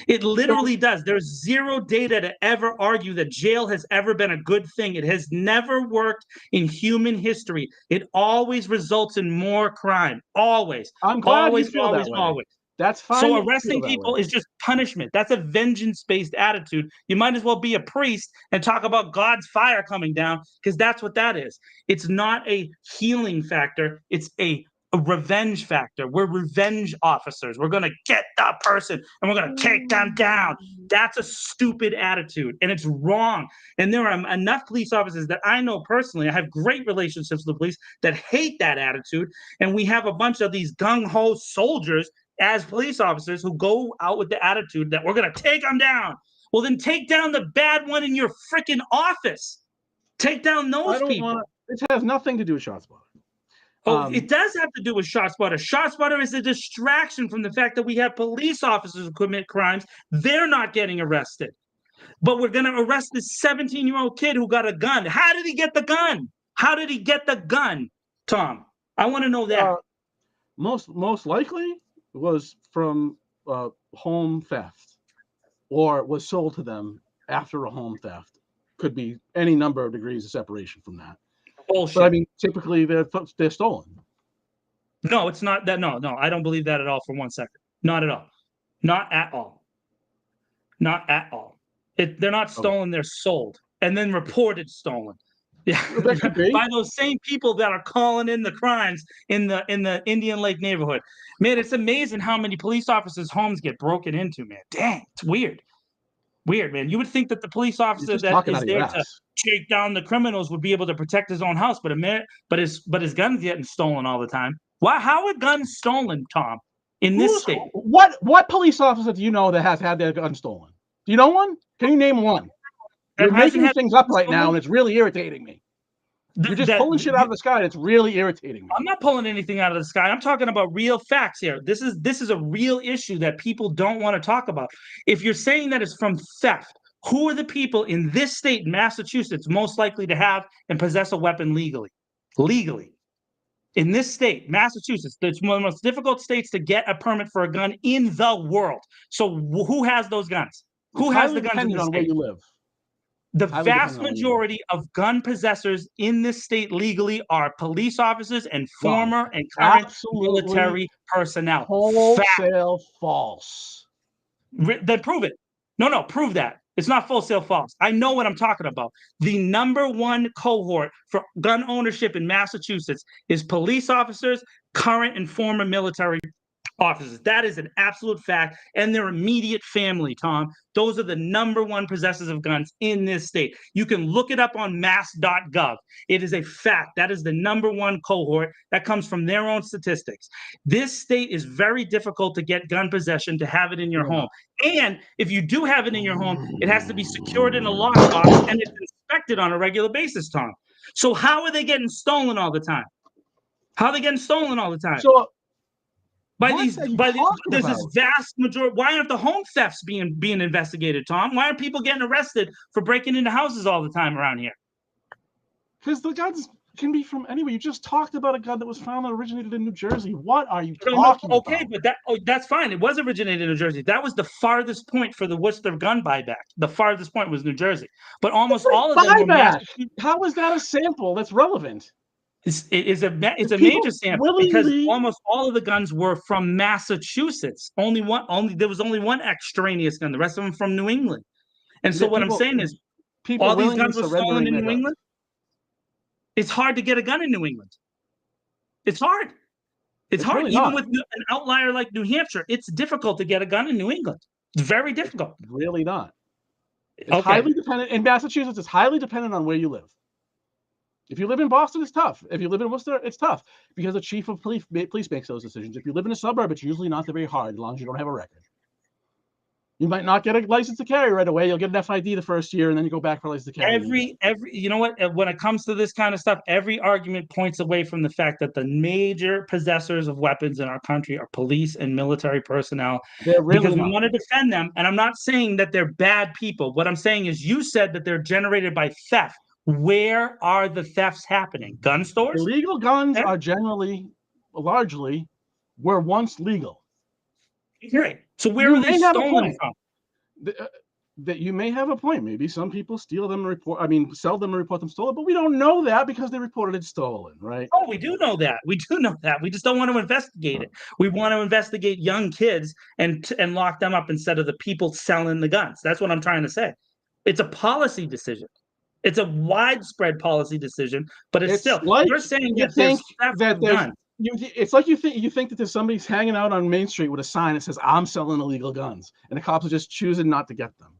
It literally does. There's zero data to ever argue that jail has ever been a good thing. It has never worked in human history. It always results in more crime. Always. I'm glad Always, you feel always, that way. always. That's fine. So that you arresting feel that people way. is just punishment. That's a vengeance-based attitude. You might as well be a priest and talk about God's fire coming down, because that's what that is. It's not a healing factor. It's a revenge factor. We're revenge officers. We're going to get that person and we're going to take them down. That's a stupid attitude, and it's wrong. And there are enough police officers that I know personally, I have great relationships with the police, that hate that attitude. And we have a bunch of these gung-ho soldiers as police officers who go out with the attitude that we're going to take them down. Well, then take down the bad one in your freaking office. Take down those people. It has nothing to do with Shotspotter. Oh, it does have to do with Shotspotter. Shotspotter is a distraction from the fact that we have police officers who commit crimes. They're not getting arrested. But we're going to arrest this 17-year-old kid who got a gun. How did he get the gun? How did he get the gun, Tom? I want to know that. Most likely was from home theft, or was sold to them after a home theft. Could be any number of degrees of separation from that. Bullshit. But I mean, typically they're stolen. No, it's not that. No, I don't believe that at all for 1 second. Not at all. Not at all. Not at all. They're not stolen. They're sold and then reported stolen. Yeah, by those same people that are calling in the crimes in the Indian Lake neighborhood. Man, it's amazing how many police officers' homes get broken into, man. Dang, it's weird. Weird, man. You would think that the police officer that is there to take down the criminals would be able to protect his own house, but his gun's getting stolen all the time. Why? How are guns stolen, Tom, in this state? What police officer do you know that has had their gun stolen? Do you know one? Can you name one? You're making things up right now, and it's really irritating me. You're just pulling shit out of the sky, and it's really irritating me. I'm not pulling anything out of the sky. I'm talking about real facts here. This is a real issue that people don't want to talk about. If you're saying that it's from theft, who are the people in this state, Massachusetts, most likely to have and possess a weapon legally? Legally. In this state, Massachusetts, it's one of the most difficult states to get a permit for a gun in the world. So who has those guns? Who has the guns in this state? Where you live. The vast majority of gun possessors in this state legally are police officers and former and current military personnel. Wholesale false. Then prove it. No, prove that. It's not wholesale false. I know what I'm talking about. The number one cohort for gun ownership in Massachusetts is police officers, current and former military officers. That is an absolute fact. And their immediate family, Tom. Those are the number one possessors of guns in this state. You can look it up on mass.gov. It is a fact. That is the number one cohort. That comes from their own statistics. This state is very difficult to get gun possession, to have it in your home. And if you do have it in your home, it has to be secured in a lockbox and it's inspected on a regular basis, Tom. So how are they getting stolen all the time? How are they getting stolen all the time? So there's this vast majority. Why aren't the home thefts being investigated, Tom? Why aren't people getting arrested for breaking into houses all the time around here? Because the guns can be from anywhere. You just talked about a gun that was found that originated in New Jersey. What are you talking about? Okay, but that's fine. It was originated in New Jersey. That was the farthest point for the Worcester gun buyback. The farthest point was New Jersey. But almost all of them were How is that a sample that's relevant? It's a major sample because almost all of the guns were from Massachusetts. There was only one extraneous gun. The rest of them from New England. And so what I'm saying is, all these guns were stolen in New England. It's hard to get a gun in New England. It's hard. It's hard. Really Even with an outlier like New Hampshire, it's difficult to get a gun in New England. It's very difficult. It's really not. It's highly dependent. In Massachusetts, it's highly dependent on where you live. If you live in Boston, it's tough. If you live in Worcester, it's tough because the chief of police makes those decisions. If you live in a suburb, it's usually not very hard as long as you don't have a record. You might not get a license to carry right away. You'll get an FID the first year, and then you go back for a license to carry. Every you know what? When it comes to this kind of stuff, every argument points away from the fact that the major possessors of weapons in our country are police and military personnel. They're really because we not. want to defend them. And I'm not saying that they're bad people. What I'm saying is, you said that they're generated by theft. Where are the thefts happening? Gun stores? Illegal guns Yeah. are generally, largely, were once legal. Right. So where You are they may have a stolen point. from? That you may have a point. Maybe some people steal them and sell them and report them stolen, but we don't know that because they reported it stolen, right? Oh, we do know that. We do know that. We just don't want to investigate it. We want to investigate young kids and lock them up instead of the people selling the guns. That's what I'm trying to say. It's a policy decision. It's a widespread policy decision, but it's still, like you're saying you that think there's theft that of there's guns. it's like you think that there's somebody's hanging out on Main Street with a sign that says I'm selling illegal guns, and the cops are just choosing not to get them.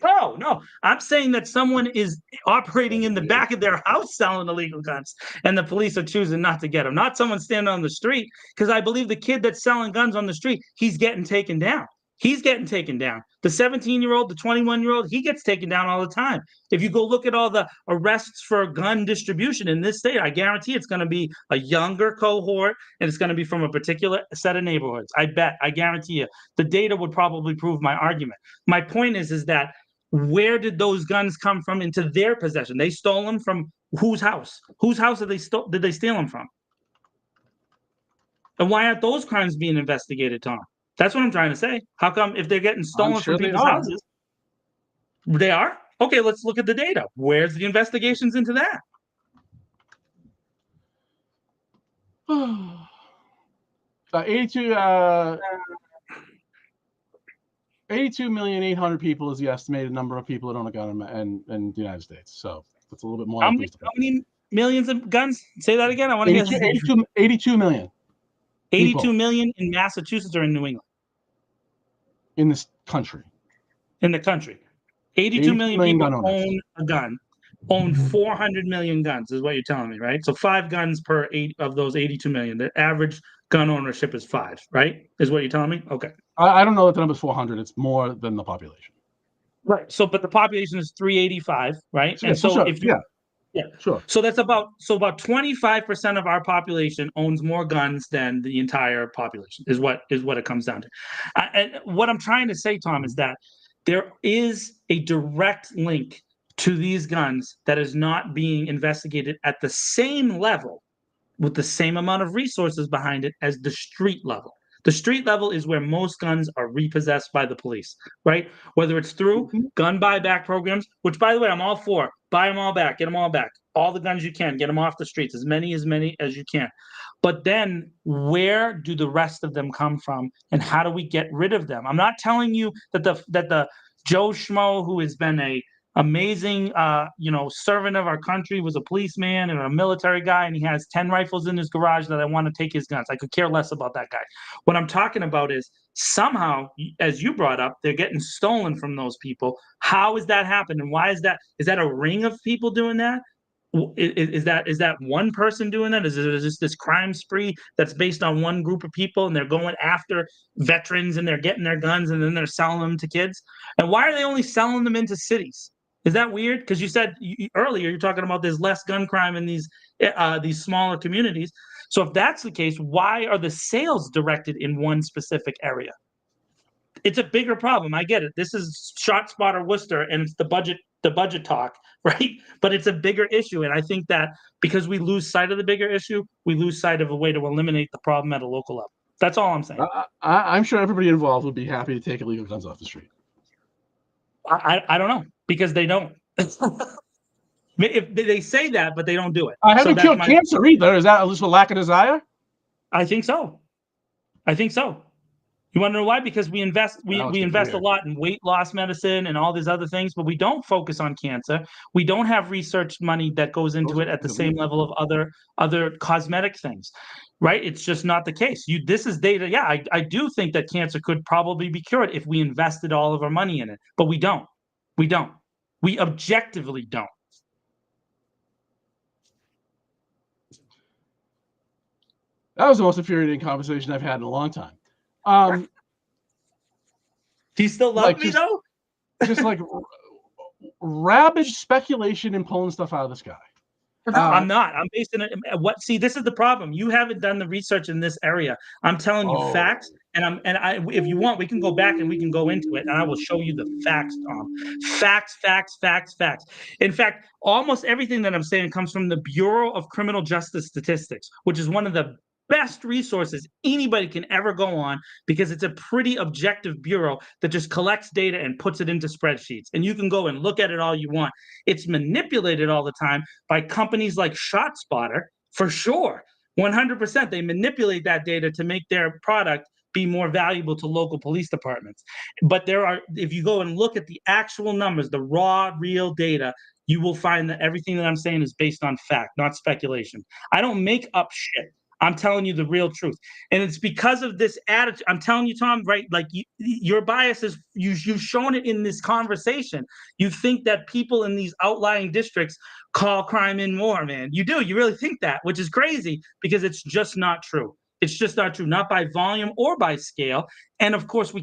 No. I'm saying that someone is operating in the back of their house selling illegal guns, and the police are choosing not to get them. Not someone standing on the street, because I believe the kid that's selling guns on the street, he's getting taken down. He's getting taken down. The 17-year-old, the 21-year-old, he gets taken down all the time. If you go look at all the arrests for gun distribution in this state, I guarantee it's going to be a younger cohort, and it's going to be from a particular set of neighborhoods. I guarantee you. The data would probably prove my argument. My point is that where did those guns come from into their possession? They stole them from whose house? Whose house did they steal them from? And why aren't those crimes being investigated, Tom? That's what I'm trying to say. How come if they're getting stolen sure from they people's are. houses, they are? Okay, let's look at the data. Where's the investigations into that? 82,800,000 people is the estimated number of people that own a gun in the United States. So that's a little bit more. How many millions of guns? Say that again. I want to hear that. 82 million. 82 people million in Massachusetts or in New England? In this country. In the country. 82 million people own a gun. Own 400 million guns, is what you're telling me, right? So 5 guns per 8 of those 82 million. The average gun ownership is 5, right? Is what you're telling me? Okay. I don't know that the number is 400. It's more than the population. Right. So, but the population is 385, right? Yeah, and so sure. if you, sure. So that's about 25% of our population owns more guns than the entire population. Is what it comes down to. And what I'm trying to say, Tom, is that there is a direct link to these guns that is not being investigated at the same level, with the same amount of resources behind it, as the street level. The street level is where most guns are repossessed by the police, right? Whether it's through gun buyback programs, which, by the way, I'm all for. Buy them all back, get them all back. All the guns you can, get them off the streets, as many as you can. But then where do the rest of them come from, and how do we get rid of them? I'm not telling you that the Joe Schmo, who has been a amazing servant of our country, was a policeman and a military guy, and he has 10 rifles in his garage, that I want to take his guns. I could care less about that guy. What I'm talking about is, somehow, as you brought up, they're getting stolen from those people. How is that happening? Why is that? Is that a ring of people doing that? Is that one person doing that? Is it just this crime spree that's based on one group of people, and they're going after veterans, and they're getting their guns, and then they're selling them to kids? And why are they only selling them into cities? Is that weird? Because you said earlier, you're talking about there's less gun crime in these smaller communities. So if that's the case, why are the sales directed in one specific area? It's a bigger problem. I get it. This is Shotspotter Worcester, and it's the budget talk, right? But it's a bigger issue. And I think that because we lose sight of the bigger issue, we lose sight of a way to eliminate the problem at a local level. That's all I'm saying. I'm sure everybody involved would be happy to take illegal guns off the street. I don't know, because they don't. If they say that, but they don't do it. I haven't killed cancer either. Is that just a lack of desire? I think so. You want to know why? Because we invest a lot in weight loss medicine and all these other things, but we don't focus on cancer. We don't have research money that goes into it at the same level of other cosmetic things, right? It's just not the case. This is data. Yeah, I do think that cancer could probably be cured if we invested all of our money in it, but we don't. We objectively don't. That was the most infuriating conversation I've had in a long time. Do you still love Like, me though? just like rabid speculation and pulling stuff out of the sky. No, I'm not. I'm basing it. What? See, this is the problem. You haven't done the research in this area. I'm telling you facts, and if you want, we can go back and we can go into it, and I will show you the facts, Tom. Facts, facts, facts, facts. In fact, almost everything that I'm saying comes from the Bureau of Criminal Justice Statistics, which is one of the best resources anybody can ever go on because it's a pretty objective bureau that just collects data and puts it into spreadsheets. And you can go and look at it all you want. It's manipulated all the time by companies like Shotspotter, for sure. 100%. They manipulate that data to make their product be more valuable to local police departments. But if you go and look at the actual numbers, the raw, real data, you will find that everything that I'm saying is based on fact, not speculation. I don't make up shit. I'm telling you the real truth. And it's because of this attitude. I'm telling you, Tom, right? Like your bias is, you've shown it in this conversation. You think that people in these outlying districts call crime in more, man. You do. You really think that, which is crazy because it's just not true. It's just not true, not by volume or by scale. And of course,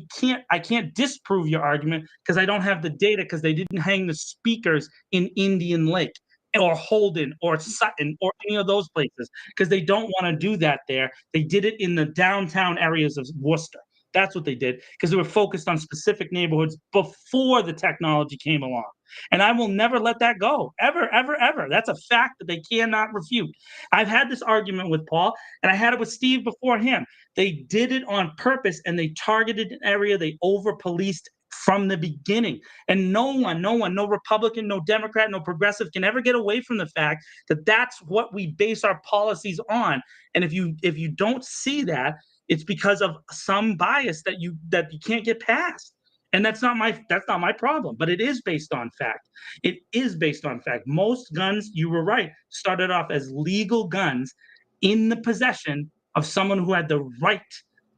I can't disprove your argument because I don't have the data because they didn't hang the speakers in Indian Lake or Holden or Sutton or any of those places because they don't want to do that there. They did it in the downtown areas of Worcester. That's what they did because they were focused on specific neighborhoods before the technology came along. And I will never let that go, ever, ever, ever. That's a fact that they cannot refute. I've had this argument with Paul, and I had it with Steve before him. They did it on purpose, and they targeted an area. They over-policed from the beginning. And no one, no Republican, no Democrat, no progressive can ever get away from the fact that that's what we base our policies on. And if you don't see that, it's because of some bias that you can't get past. And that's not my problem, but it is based on fact. It is based on fact. Most guns, you were right, started off as legal guns in the possession of someone who had the right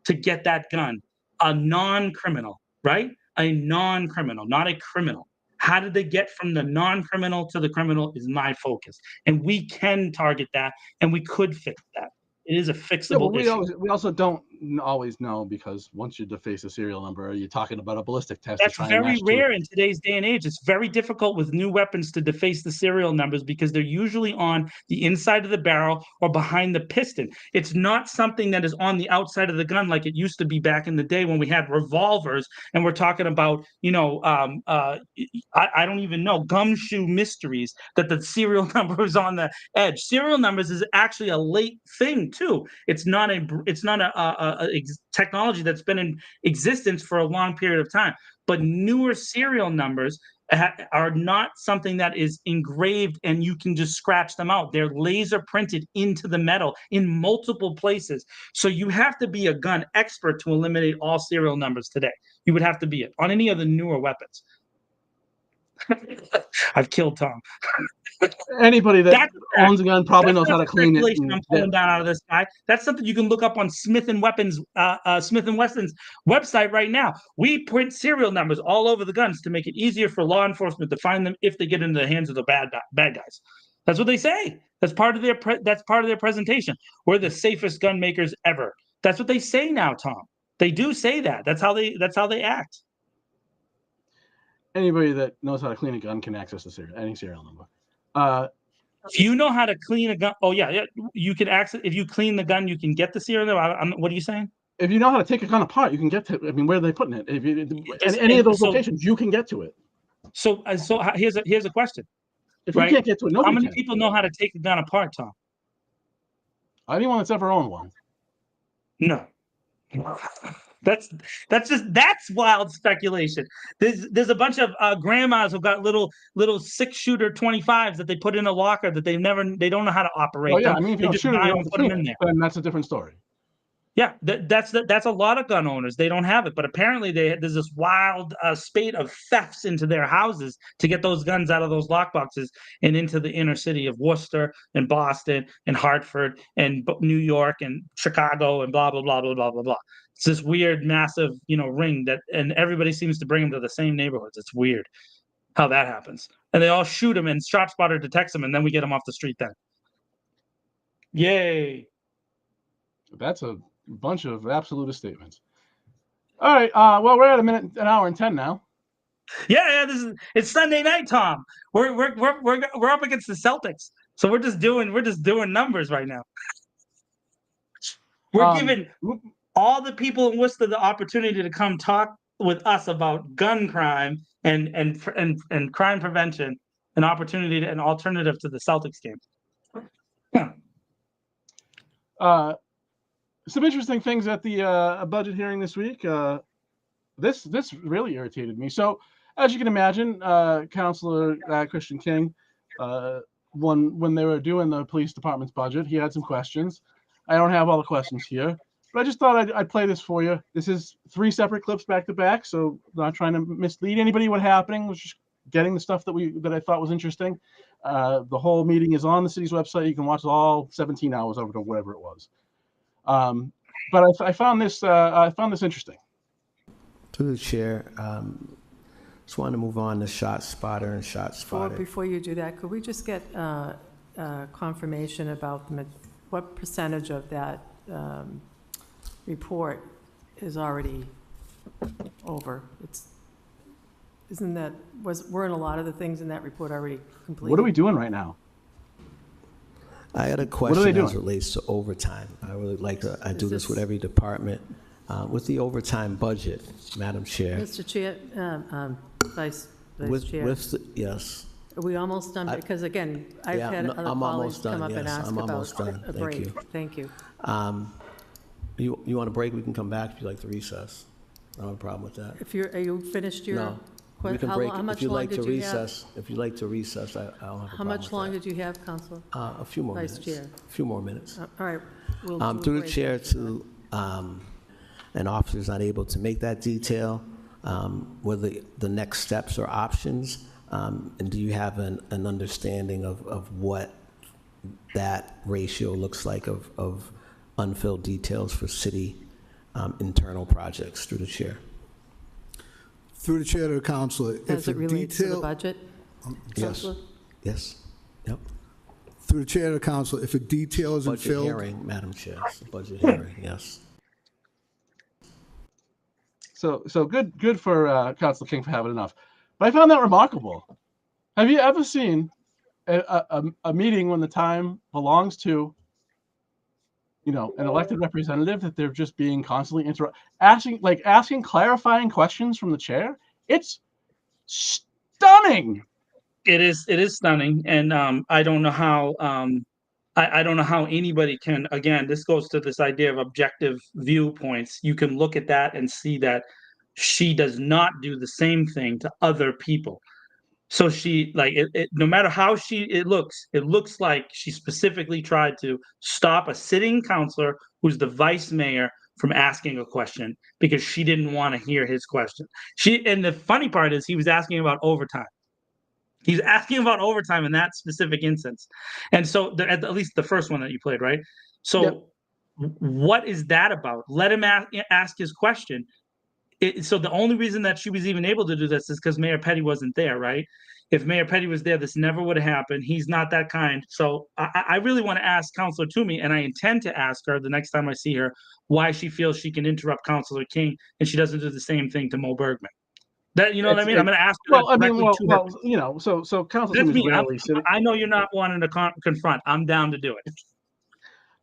to get that gun, a non-criminal, right? A non-criminal, not a criminal. How did they get from the non-criminal to the criminal is my focus. And we can target that, and we could fix that. It is a fixable issue. We also don't always know because once you deface a serial number, you're talking about a ballistic test. That's very rare in today's day and age. It's very difficult with new weapons to deface the serial numbers because they're usually on the inside of the barrel or behind the piston. It's not something that is on the outside of the gun like it used to be back in the day when we had revolvers and we're talking about, I don't even know, gumshoe mysteries that the serial number is on the edge. Serial numbers is actually a late thing too. It's not a technology that's been in existence for a long period of time. But newer serial numbers are not something that is engraved and you can just scratch them out. They're laser printed into the metal in multiple places. So you have to be a gun expert to eliminate all serial numbers today. You would have to be it on any of the newer weapons. I've killed Tom. Anybody that owns a gun probably knows how to clean it. I'm pulling down out of this guy. That's something you can look up on Smith & Wesson's website right now. We print serial numbers all over the guns to make it easier for law enforcement to find them if they get into the hands of the bad guys. That's what they say. That's part of their presentation. We're the safest gun makers ever. That's what they say now, Tom. They do say that. That's how they act. Anybody that knows how to clean a gun can access any serial number. If you know how to clean a gun, you can access. If you clean the gun, you can get the serial number. What are you saying? If you know how to take a gun apart, you can get to. I mean, where are they putting it? Any of those locations, you can get to it. So here's a question. If you can't get to it, how many people know how to take a gun apart, Tom? Anyone that's ever owned one. No. That's wild speculation. There's a bunch of grandmas who got little 6-shooter 25s that they put in a locker that they don't know how to operate. Oh yeah, I mean, if you don't shoot it, you don't put them in there. Then that's a different story. Yeah, that's a lot of gun owners. They don't have it, but apparently there's this wild spate of thefts into their houses to get those guns out of those lockboxes and into the inner city of Worcester and Boston and Hartford and New York and Chicago and blah blah blah blah blah blah blah. It's this weird, massive, ring and everybody seems to bring them to the same neighborhoods. It's weird how that happens, and they all shoot them, and Shotspotter detects them, and then we get them off the street. Then, yay! That's a bunch of absolute statements. All right. Well, we're at an hour and 10 now. Yeah. It's Sunday night, Tom. We're up against the Celtics, so we're just doing numbers right now. We're giving all the people in Worcester the opportunity to come talk with us about gun crime and crime prevention, an alternative to the Celtics game. Yeah. Some interesting things at the budget hearing this week. This really irritated me. So, as you can imagine, Councilor Christian King, when they were doing the police department's budget, he had some questions. I don't have all the questions here, but I just thought I'd play this for you. This is 3 separate clips back to back, so not trying to mislead anybody what happening. Was just getting the stuff that I thought was interesting. The whole meeting is on the city's website. You can watch all 17 hours over to whatever it was. But I found this interesting. Through the chair, just wanted to move on to Shotspotter and Shotspotter. Before you do that, could we just get confirmation about what percentage of that report is already over? Weren't a lot of the things in that report already completed? What are we doing right now? I had a question as it relates to overtime. I would like to, I do this with every department. With the overtime budget, Madam Chair. Mr. Chair, Vice Chair. Yes. Are we almost done? Because again, I've had other colleagues come up and ask about a break. Thank you. You want a break? We can come back if you'd like to recess. I don't have a problem with that. Are you finished your? No. We can break. How much if you'd like longer to do you recess, have? if you'd like to recess, I don't have a problem. How much longer do you have, Councilor? A few more Vice minutes. Chair. A few more minutes. All right. We'll do a Through the break. chair to an officer is not able to make that detail, what are the next steps or options, and do you have an understanding of what that ratio looks like of unfilled details for city internal projects? Through the chair. Through the chair to the councilor. As it relates to the budget? Yes. Councilor? Yes. Yep. Through the chair to the councilor, if a detail isn't Budget filled. hearing, Madam Chair. Budget hearing, yes. So good for Councilor King for having enough. But I found that remarkable. Have you ever seen a meeting when the time belongs to, an elected representative, that they're just being constantly asking clarifying questions from the chair? It's stunning. It is stunning, and I don't know how I don't know how anybody can. Again, this goes to this idea of objective viewpoints. You can look at that and see that she does not do the same thing to other people. So she, no matter how it looks like she specifically tried to stop a sitting councilor who's the vice mayor from asking a question because she didn't want to hear his question. And the funny part is he was asking about overtime. He's asking about overtime in that specific instance. And so at least the first one that you played, right? So Yep. What is that about? Let him ask his question. So the only reason that she was even able to do this is because Mayor Petty wasn't there, right? If Mayor Petty was there, this never would have happened. He's not that kind. So I really want to ask Councilor Toomey, and I intend to ask her the next time I see her, why she feels she can interrupt Councilor King and she doesn't do the same thing to Mo Bergman. That, you know what I mean? I'm going to ask her. So Councilor That's Toomey's me. rarely sitting. I know you're not wanting to confront. I'm down to do it.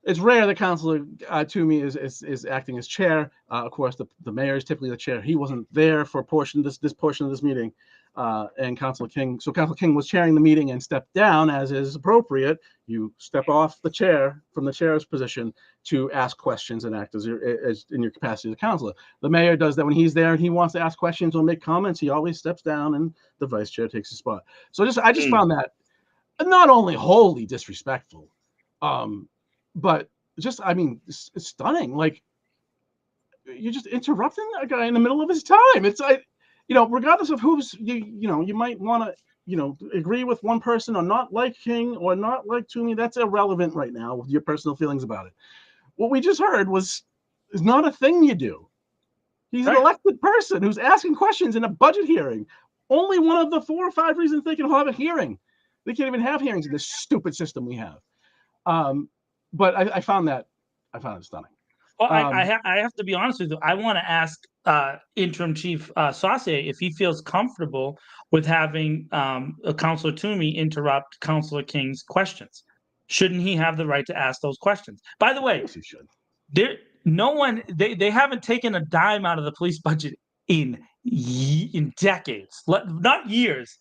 It's rare that Councilor Toomey is acting as chair. Of course, the mayor is typically the chair. He wasn't there for this portion of this meeting, and Councilor King. So Councilor King was chairing the meeting and stepped down, as is appropriate. You step off the chair from the chair's position to ask questions and act as in your capacity as a councilor. The mayor does that when he's there and he wants to ask questions or make comments. He always steps down, and the vice chair takes his spot. So I just found that not only wholly disrespectful, but just, it's stunning. Like, you're just interrupting a guy in the middle of his time. It's regardless of who's you might want to agree with one person or not like King or not like Toomey. That's irrelevant right now with your personal feelings about it. What we just heard is not a thing you do. He's an elected person who's asking questions in a budget hearing. Only one of the 4 or 5 reasons they can have a hearing. They can't even have hearings in this stupid system we have. But I found it stunning. Well, I have to be honest with you. I want to ask Interim Chief Saucier if he feels comfortable with having Councilor Toomey interrupt Councilor King's questions. Shouldn't he have the right to ask those questions? By the way, Yes, you should. they haven't taken a dime out of the police budget in decades, not years.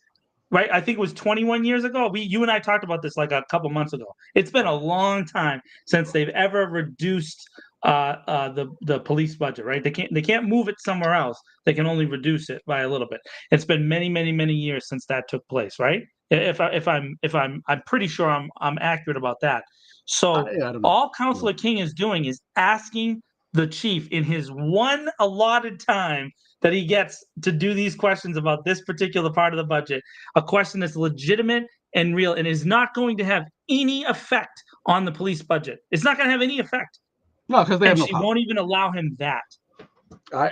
Right, I think it was 21 years ago. You and I talked about this like a couple months ago. It's been a long time since they've ever reduced the police budget. Right, they can't move it somewhere else. They can only reduce it by a little bit. It's been many years since that took place. Right, I'm pretty sure I'm accurate about that. So I don't know. all Councilor King is doing is asking the chief in his one allotted time that he gets to do these questions about this particular part of the budget, a question that's legitimate and real and is not going to have any effect on the police budget. It's not going to have any effect. No, because they have And no she power. won't even allow him that. I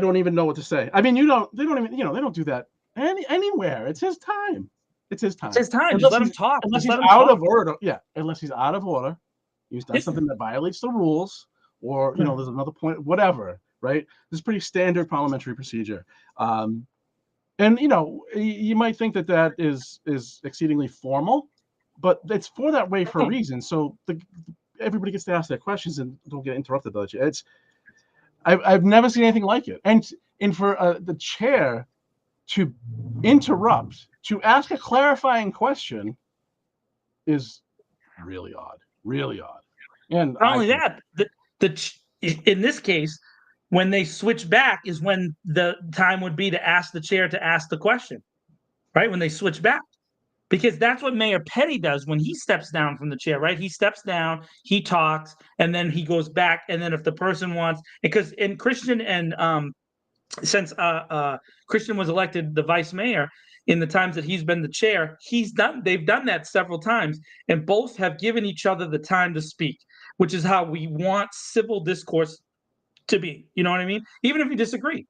don't even know what to say. I mean, they don't do that anywhere. It's his time. It's his time. It's his time. Unless Just let him he's- talk. Unless Just he's let him out talk. of order. Yeah, unless he's out of order. He's done Yeah. something that violates the rules, or there's another point, whatever. Right? This is pretty standard parliamentary procedure. And you might think that is exceedingly formal, but it's for that way for a reason. So everybody gets to ask their questions and don't get interrupted. I've never seen anything like it. And for the chair to interrupt, to ask a clarifying question, is really odd. Really odd. And Not only that, in this case, when they switch back is when the time would be to ask the chair to ask the question, right? When they switch back, because that's what Mayor Petty does when he steps down from the chair, right? He steps down, he talks, and then he goes back. And then if the person wants, because in Christian and since Christian was elected the vice mayor, in the times that he's been the chair, they've done that several times, and both have given each other the time to speak, which is how we want civil discourse to be. You know what I mean? Even if you disagree,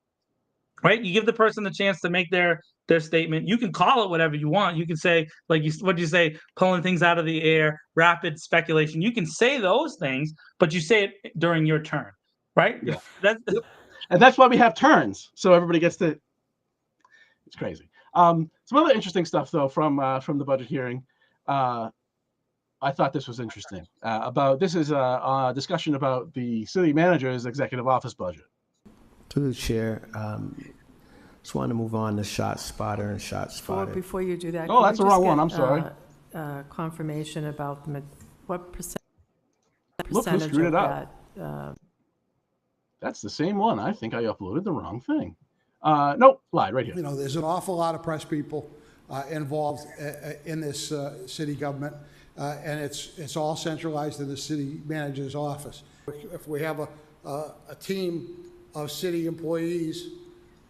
right? You give the person the chance to make their statement. You can call it whatever you want. You can say, what do you say, pulling things out of the air, rapid speculation. You can say those things, but you say it during your turn, right? Yeah. And that's why we have turns, so everybody gets to. It's crazy. Some other interesting stuff though from the budget hearing. I thought this was interesting. This is a discussion about the city manager's executive office budget. Through the chair, just want to move on to Shotspotter and Shotspotter. Before you do that. Oh, can that's we the just wrong one. get, I'm sorry. Confirmation about what percentage Look, who screwed it of up. that, That's the same one. I think I uploaded the wrong thing. Nope, lied right here. There's an awful lot of press people involved in this city government, and it's all centralized in the city manager's office. If we have a team of city employees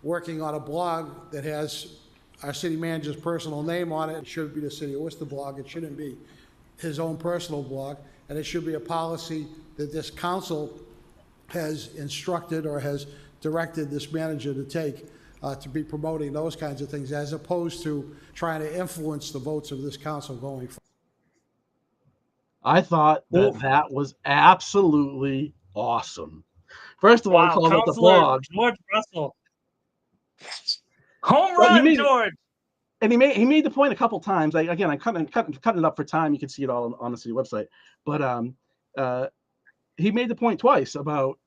working on a blog that has our city manager's personal name on it, it should be the City of Worcester blog. It shouldn't be his own personal blog, and it should be a policy that this council has instructed or has directed this manager to take to be promoting those kinds of things, as opposed to trying to influence the votes of this council going forward. I thought that was absolutely awesome. First of all, he called it the blog. George Russell. Home run, George. And he made the point a couple times. I'm cutting it up for time. You can see it all on the city website. But he made the point twice about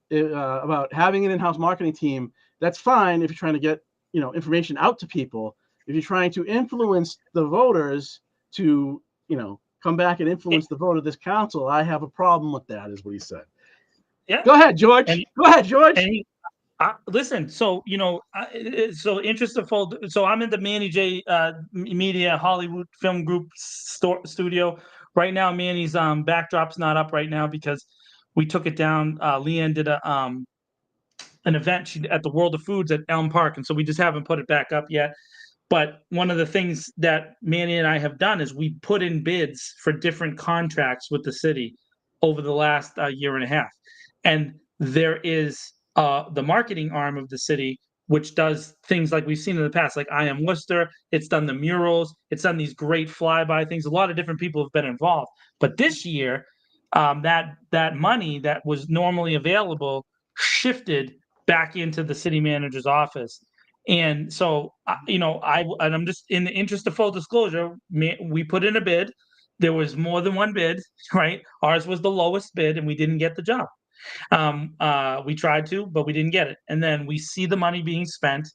having an in-house marketing team. That's fine if you're trying to get information out to people. If you're trying to influence the voters to come back and influence the vote of this council, I have a problem with that, is what he said. Yeah. Go ahead, George. Go ahead, George. Listen, so so interest of full. So I'm in the Manny J Media Hollywood Film Group studio right now. Manny's backdrop's not up right now because we took it down. Leanne did an event at the World of Foods at Elm Park, and so we just haven't put it back up yet. But one of the things that Manny and I have done is we put in bids for different contracts with the city over the last year and a half, and there is the marketing arm of the city, which does things like we've seen in the past, like I Am Worcester. It's done the murals. It's done these great flyby things. A lot of different people have been involved. But this year, that money that was normally available shifted back into the city manager's office. And so, I'm just, in the interest of full disclosure, we put in a bid. There was more than one bid, right? Ours was the lowest bid, and we didn't get the job. We tried to, but we didn't get it. And then we see the money being spent,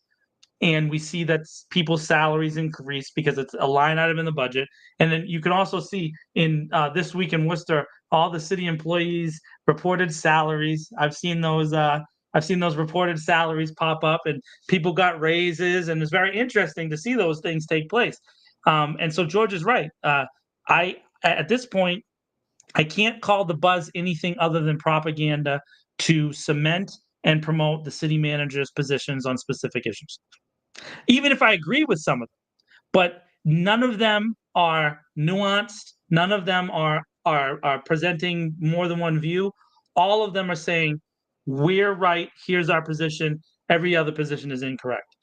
and we see that people's salaries increase because it's a line item in the budget. And then you can also see in This Week in Worcester, all the city employees reported salaries. I've seen those reported salaries pop up, and people got raises, and it's very interesting to see those things take place. And so George is right. At this point, I can't call the buzz anything other than propaganda to cement and promote the city manager's positions on specific issues, even if I agree with some of them. But none of them are nuanced. None of them are presenting more than one view. All of them are saying, we're right, here's our position, every other position is incorrect.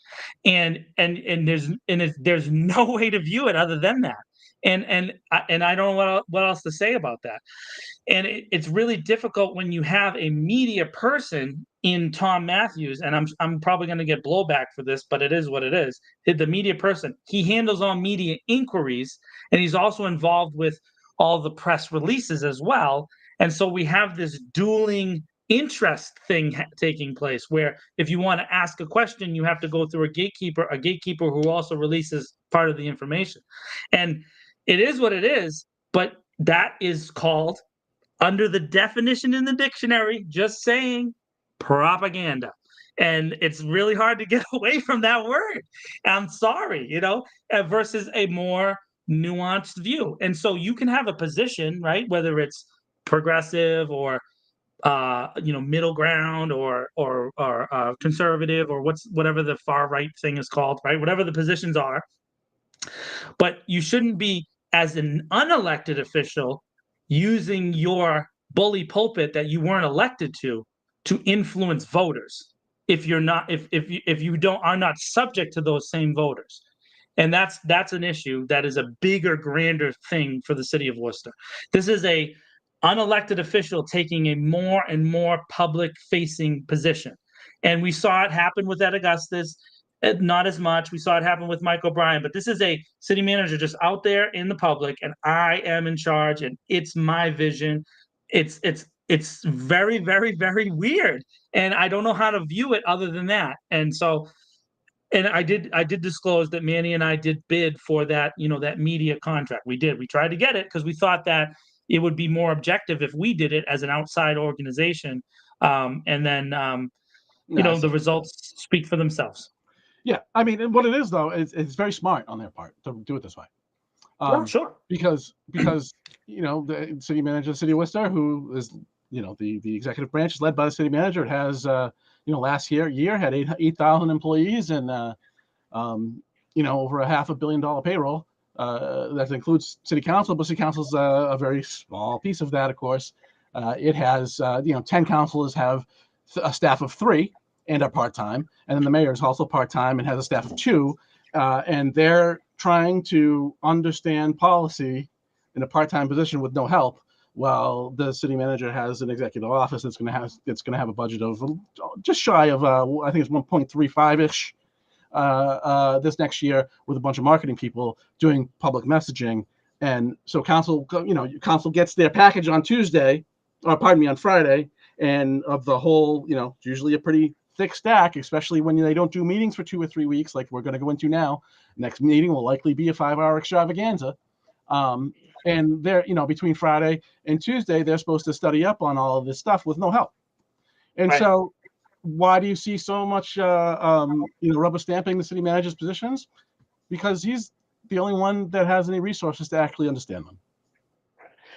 And there's no way to view it other than that. And I don't know what else to say about that. And it's really difficult when you have a media person in Tom Matthews, and I'm probably going to get blowback for this, but it is what it is. The media person, he handles all media inquiries, and he's also involved with all the press releases as well. And so we have this dueling interest thing taking place, where if you want to ask a question, you have to go through a gatekeeper who also releases part of the information. And it is what it is, but that is called, under the definition in the dictionary, just saying, propaganda. And it's really hard to get away from that word. I'm sorry, versus a more nuanced view. And so you can have a position, right? Whether it's progressive or middle ground or conservative, or whatever the far right thing is called, right? Whatever the positions are. But you shouldn't be, as an unelected official, using your bully pulpit that you weren't elected to influence voters if you're not, if you are not subject to those same voters. And that's an issue that is a bigger, grander thing for the city of Worcester. This is a unelected official taking a more and more public facing position. And we saw it happen with Ed Augustus. Not as much. We saw it happen with Mike O'Brien, but this is a city manager just out there in the public, and I am in charge, and it's my vision. It's very, very, very weird, and I don't know how to view it other than that. And so, and I did disclose that Manny and I did bid for that, that media contract. We tried to get it because we thought that it would be more objective if we did it as an outside organization, and then the results speak for themselves. Yeah, I mean, what it is though is it's very smart on their part to do it this way. Sure. Because the city manager of the city of Worcester, who is the executive branch, is led by the city manager. It has last year had 8,000 employees and over a $500 million payroll. That includes city council, but city council is a very small piece of that, of course. It has 10 councilors have a staff of 3. And are part-time, and then the mayor is also part-time and has a staff of 2, and they're trying to understand policy in a part-time position with no help, while the city manager has an executive office that's going to have a budget of just shy of I think it's 1.35-ish this next year, with a bunch of marketing people doing public messaging. And so council gets their package on on Friday, and of the whole, usually a pretty thick stack, especially when they don't do meetings for 2 or 3 weeks, like we're going to go into now. Next meeting will likely be a 5-hour extravaganza. And they're, between Friday and Tuesday, they're supposed to study up on all of this stuff with no help. And Right. So why do you see so much, rubber stamping the city manager's positions? Because he's the only one that has any resources to actually understand them.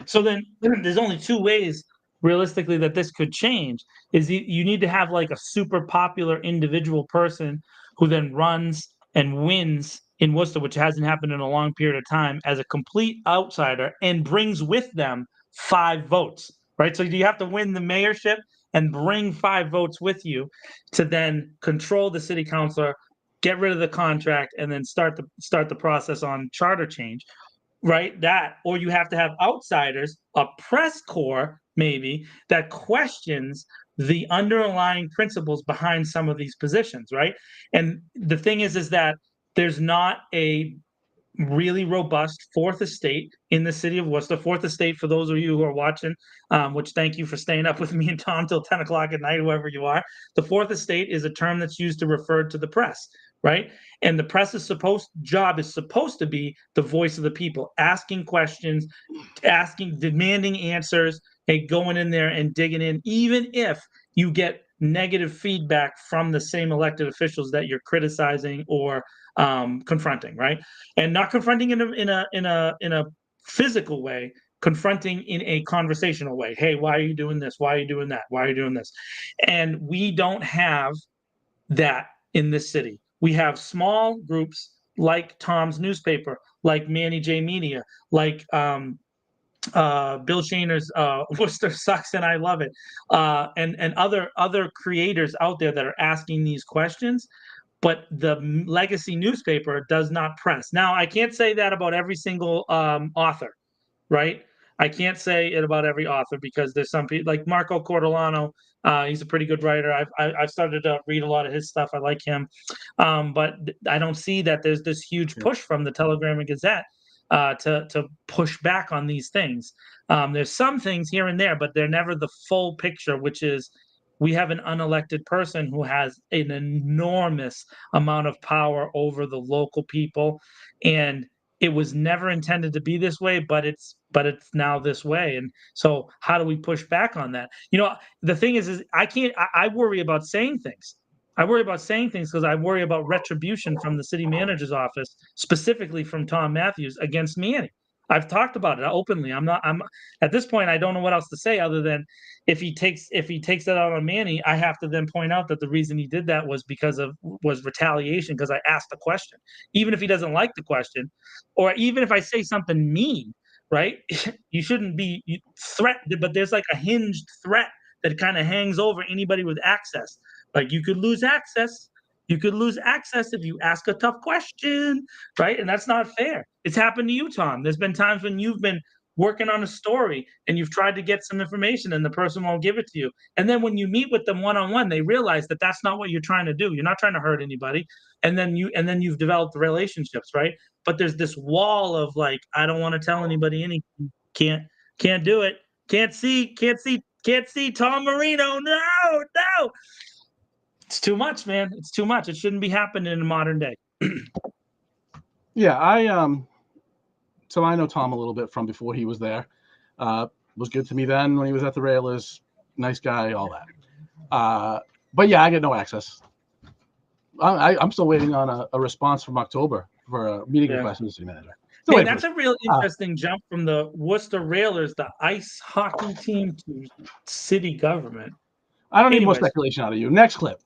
So then there's only 2 ways realistically that this could change. Is you need to have like a super popular individual person who then runs and wins in Worcester, which hasn't happened in a long period of time, as a complete outsider, and brings with them 5 votes, right? So you have to win the mayorship and bring 5 votes with you to then control the city councilor, get rid of the contract, and then start the process on charter change. right? That, or you have to have outsiders, a press corps maybe, that questions the underlying principles behind some of these positions, right? And the thing is that there's not a really robust fourth estate in the city of Worcester. Fourth estate, for those of you who are watching, which thank you for staying up with me and Tom till 10 o'clock at night, whoever you are. The fourth estate is a term that's used to refer to the press, right? And the press job is supposed to be the voice of the people, asking questions, demanding answers, hey, going in there and digging in, even if you get negative feedback from the same elected officials that you're criticizing or confronting, right? And not confronting in a physical way, confronting in a conversational way. Hey, why are you doing this? Why are you doing that? Why are you doing this? And we don't have that in this city. We have small groups like Tom's newspaper, like Manny J Media, like Bill Shaner's Worcester Sucks and I Love It, and other creators out there that are asking these questions. But the legacy newspaper does not press. Now, I can't say that about every single author, right? I can't say it about every author because there's some people like Marco Cortolano. He's a pretty good writer. I've started to read a lot of his stuff. I like him, but I don't see that there's this huge push from the Telegram and Gazette to push back on these things. There's some things here and there, but they're never the full picture, which is we have an unelected person who has an enormous amount of power over the local people, and it was never intended to be this way, but it's now this way. And so how do we push back on that? The thing is I worry about saying things. I worry about saying things because I worry about retribution from the city manager's office, specifically from Tom Matthews against Manny. I've talked about it openly. I'm at this point, I don't know what else to say other than if he takes that out on Manny, I have to then point out that the reason he did that was was retaliation because I asked a question. Even if he doesn't like the question, or even if I say something mean, right? You shouldn't be threatened, but there's like a hinged threat that kind of hangs over anybody with access. Like you could lose access. You could lose access if you ask a tough question, right? And that's not fair. It's happened to you, Tom. There's been times when you've been working on a story and you've tried to get some information and the person won't give it to you. And then when you meet with them one-on-one, they realize that that's not what you're trying to do. You're not trying to hurt anybody. And then you've developed relationships, right? But there's this wall of like, I don't want to tell anybody anything. Can't do it. Can't see Tom Marino. No. It's too much, man. It's too much. It shouldn't be happening in modern day. Yeah, so I know Tom a little bit from before he was there. Was good to me then when he was at the Railers. Nice guy, all that. But yeah, I get no access. I'm still waiting on a response from October for a meeting request from the city manager. And that's a real interesting jump from the Worcester Railers, the ice hockey team, to city government. I don't need more speculation out of you. Next clip.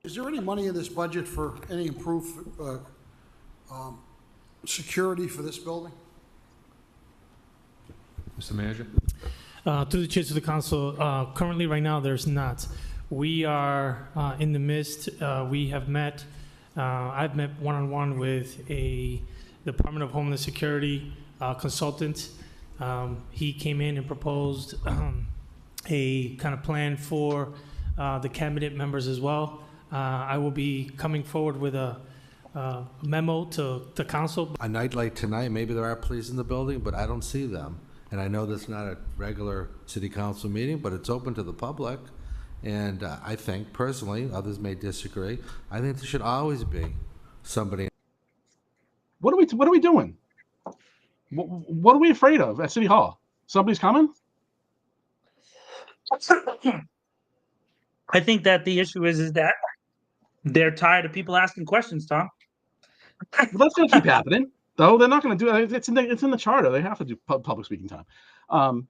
Is there any money in this budget for any improved security for this building? Mr. Manager? Through the chair to the council, currently right now there's not. We are in the midst. We have met. I've met one-on-one with a Department of Homeland Security consultant. He came in and proposed a kind of plan for the cabinet members as well. I will be coming forward with a memo to the council. A night like tonight, maybe there are police in the building, but I don't see them. And I know that's not a regular city council meeting, but it's open to the public. And I think, personally, others may disagree, I think there should always be somebody. What are we doing? What are we afraid of at City Hall? Somebody's coming? I think that the issue is that they're tired of people asking questions, Tom. Well, that's going to keep happening, though. They're not going to do it. It's in the charter. They have to do public speaking time.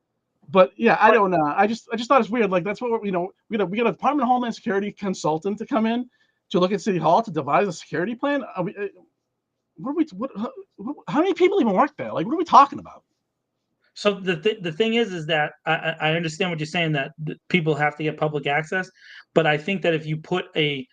But yeah, I don't know. I just thought it's weird. Like that's what we got a Department of Homeland Security consultant to come in to look at City Hall to devise a security plan. How many people even work there? Like, what are we talking about? So the thing is that I understand what you're saying, that people have to get public access, but I think that if you put a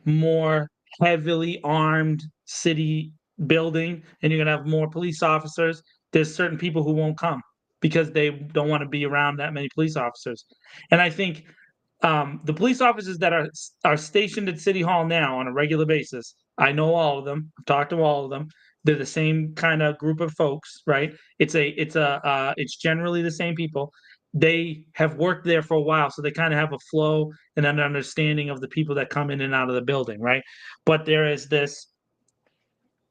more heavily armed city building and you're gonna have more police officers, there's certain people who won't come because they don't want to be around that many police officers. And I think the police officers that are stationed at City Hall now on a regular basis, I know all of them. I've talked to all of them. They're the same kind of group of folks, right? It's generally the same people. They have worked there for a while, so they kind of have a flow and an understanding of the people that come in and out of the building, right? But there is this.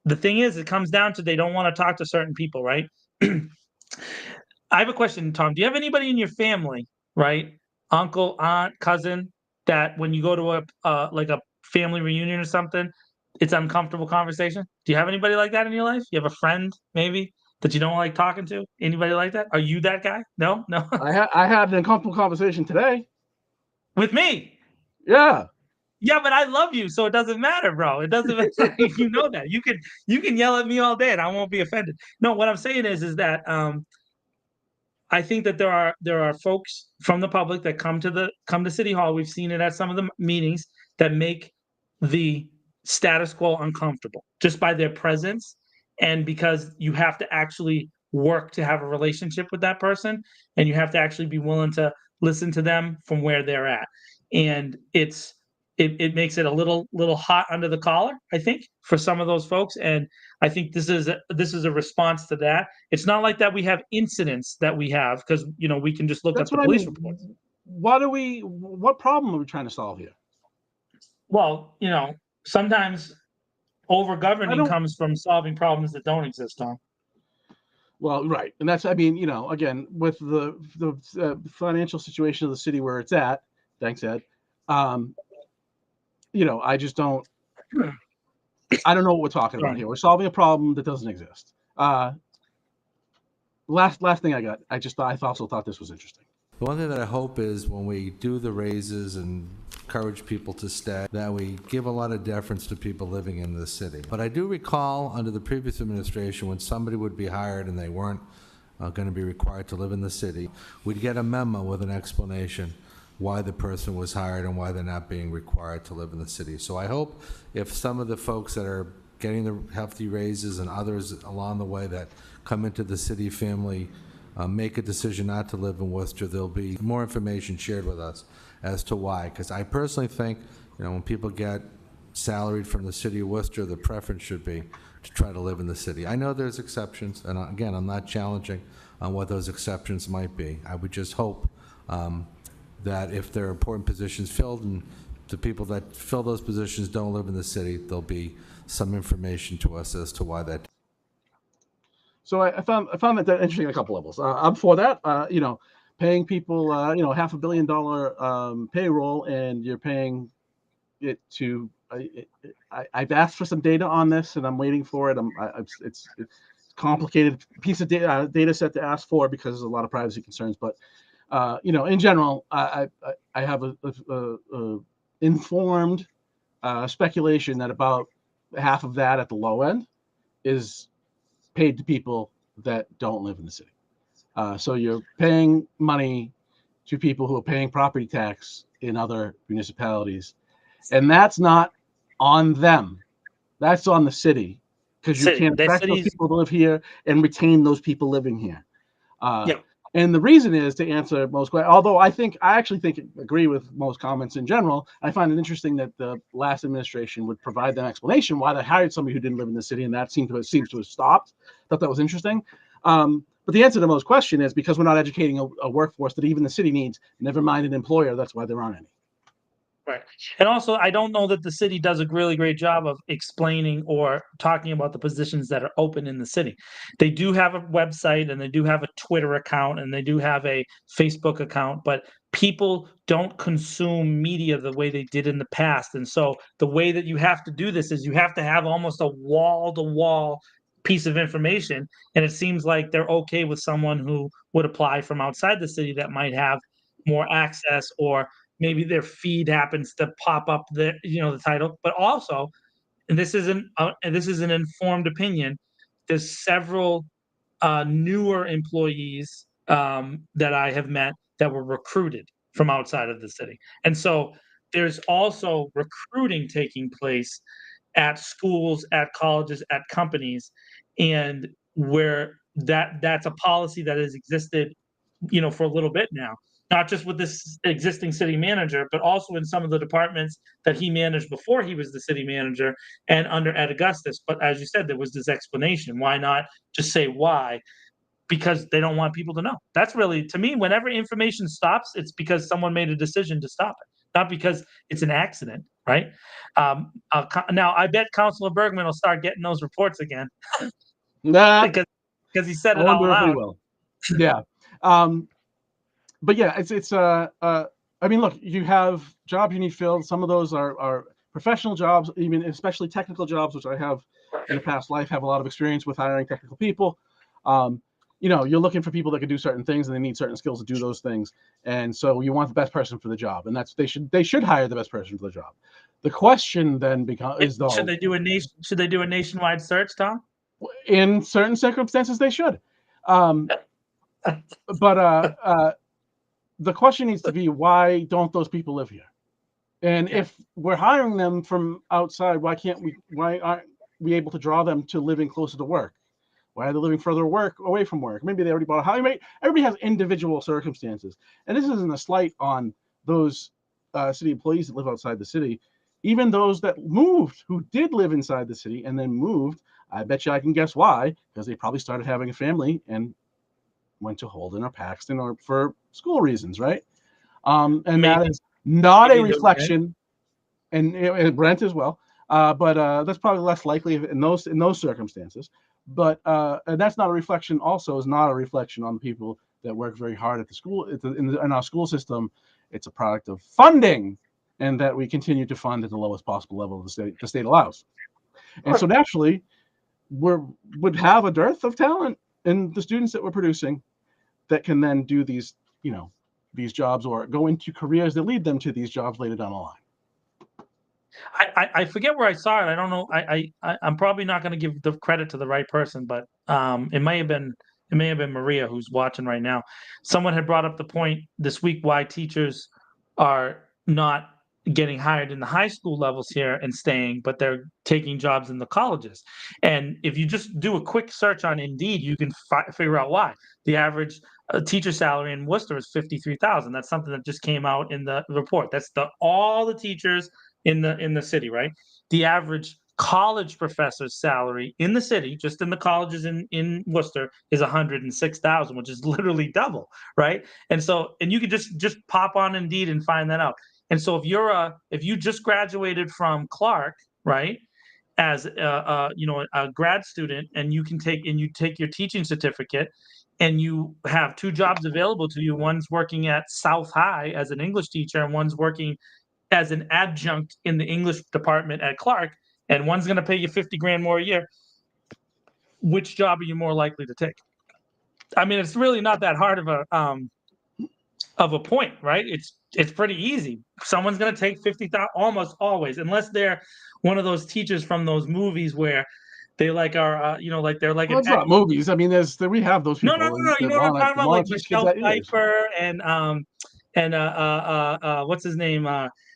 The thing is, it comes down to they don't want to talk to certain people, right? I have a question, Tom. Do you have anybody in your family, right? Uncle, aunt, cousin, that when you go to like a family reunion or something, it's uncomfortable conversation? Do you have anybody like that in your life? You have a friend maybe that you don't like talking to? Anybody like that? Are you that guy? No, no. I had an uncomfortable conversation today. With me? Yeah. Yeah, but I love you, so it doesn't matter, bro. It doesn't matter. You know that. You can yell at me all day and I won't be offended. No, what I'm saying is that I think that there are folks from the public that come to City Hall. We've seen it at some of the meetings that make the status quo uncomfortable just by their presence, and because you have to actually work to have a relationship with that person, and you have to actually be willing to listen to them from where they're at, and it makes it a little hot under the collar, I think, for some of those folks, and I think this is a response to that. It's not like that we have incidents that we have because we can just look That's up the what I police mean. reports. What problem are we trying to solve here? Well, sometimes over I governing don't. comes from solving problems that don't exist, Tom. Well, right, and that's, I mean, again, with the financial situation of the city where it's at. Thanks, Ed. I just don't. I don't know what we're talking about here. We're solving a problem that doesn't exist. Last thing I got. I also thought this was interesting. The one thing that I hope is when we do the raises and encourage people to stay, that we give a lot of deference to people living in the city. But I do recall under the previous administration when somebody would be hired and they weren't going to be required to live in the city, we'd get a memo with an explanation why the person was hired and why they're not being required to live in the city. So I hope if some of the folks that are getting the hefty raises and others along the way that come into the city family make a decision not to live in Worcester, there'll be more information shared with us as to why. Because I personally think, when people get salaried from the city of Worcester, the preference should be to try to live in the city. I know there's exceptions, and again, I'm not challenging on what those exceptions might be. I would just hope that if there are important positions filled and the people that fill those positions don't live in the city, there'll be some information to us as to why that. So I found that interesting on a couple levels. I'm for that. Paying people, $500 million payroll, and you're paying it to. I've asked for some data on this, and I'm waiting for it. It's a complicated piece of data set to ask for because there's a lot of privacy concerns. But in general, I have a informed speculation that about half of that at the low end is paid to people that don't live in the city. So you're paying money to people who are paying property tax in other municipalities, and that's not on them. That's on the city, because you can't attract those people to live here and retain those people living here. And the reason is to answer most questions. Although I actually agree with most comments in general. I find it interesting that the last administration would provide an explanation why they hired somebody who didn't live in the city, and that seems to have stopped. Thought that was interesting. But the answer to most question is because we're not educating a workforce that even the city needs. Never mind an employer. That's why there aren't any. Right. And also, I don't know that the city does a really great job of explaining or talking about the positions that are open in the city. They do have a website, and they do have a Twitter account, and they do have a Facebook account, but people don't consume media the way they did in the past. And so the way that you have to do this is you have to have almost a wall-to-wall piece of information. And it seems like they're okay with someone who would apply from outside the city that might have more access, or maybe their feed happens to pop up the title. But also, and this is an informed opinion, there's several newer employees that I have met that were recruited from outside of the city, and so there's also recruiting taking place at schools, at colleges, at companies, and where that's a policy that has existed, for a little bit now. Not just with this existing city manager, but also in some of the departments that he managed before he was the city manager and under Ed Augustus. But as you said, there was this explanation. Why not just say why? Because they don't want people to know. That's really, to me, whenever information stops, it's because someone made a decision to stop it, not because it's an accident, right? Now, I bet Councilor Bergman will start getting those reports again Nah, because he said I it out wonder if he loud. will. Yeah. But yeah, I mean, look, you have jobs you need filled. Some of those are professional jobs, even especially technical jobs, which I have in a past life, have a lot of experience with hiring technical people. You're looking for people that can do certain things, and they need certain skills to do those things. And so you want the best person for the job, and they should hire the best person for the job. The question then becomes Should they do a nationwide search, Tom? in certain circumstances they should. But the question needs to be, why don't those people live here? And if we're hiring them from outside, why aren't we able to draw them to living closer to work? Why are they living further away from work? Maybe they already bought a house. Everybody has individual circumstances. And this isn't a slight on those city employees that live outside the city. Even those that moved, who did live inside the city and then moved, I bet you I can guess why, because they probably started having a family and went to Holden or Paxton or for school reasons, right? And Maybe. that is not a Maybe the reflection, and Brent as well. But that's probably less likely in those circumstances. But and that's not a reflection. Also, is not a reflection on the people that work very hard at the school in our school system. It's a product of funding, and that we continue to fund at the lowest possible level the state allows. And so naturally, would have a dearth of talent in the students that we're producing that can then do these jobs or go into careers that lead them to these jobs later down the line. I forget where I saw it. I don't know. I'm probably not going to give the credit to the right person, but it may have been Maria who's watching right now. Someone had brought up the point this week why teachers are not getting hired in the high school levels here and staying, but they're taking jobs in the colleges. And if you just do a quick search on Indeed, you can figure out why. The average teacher salary in Worcester is $53,000. That's something that just came out in the report. That's all the teachers in the city, right? The average college professor's salary in the city, just in the colleges in Worcester, is $106,000, which is literally double, right? And you could just pop on Indeed and find that out. And so if you just graduated from Clark, right, as a grad student, and you take your teaching certificate, and you have two jobs available to you. One's working at South High as an English teacher, and one's working as an adjunct in the English department at Clark, and one's going to pay you $50,000 more a year. Which job are you more likely to take? I mean, it's really not that hard of a point, right? It's pretty easy. Someone's going to take 50,000 almost always, unless they're one of those teachers from those movies where they like are, like they're like it's not movies. I mean, we have those people. No. You know what I'm talking about, like Michelle Pfeiffer and what's his name?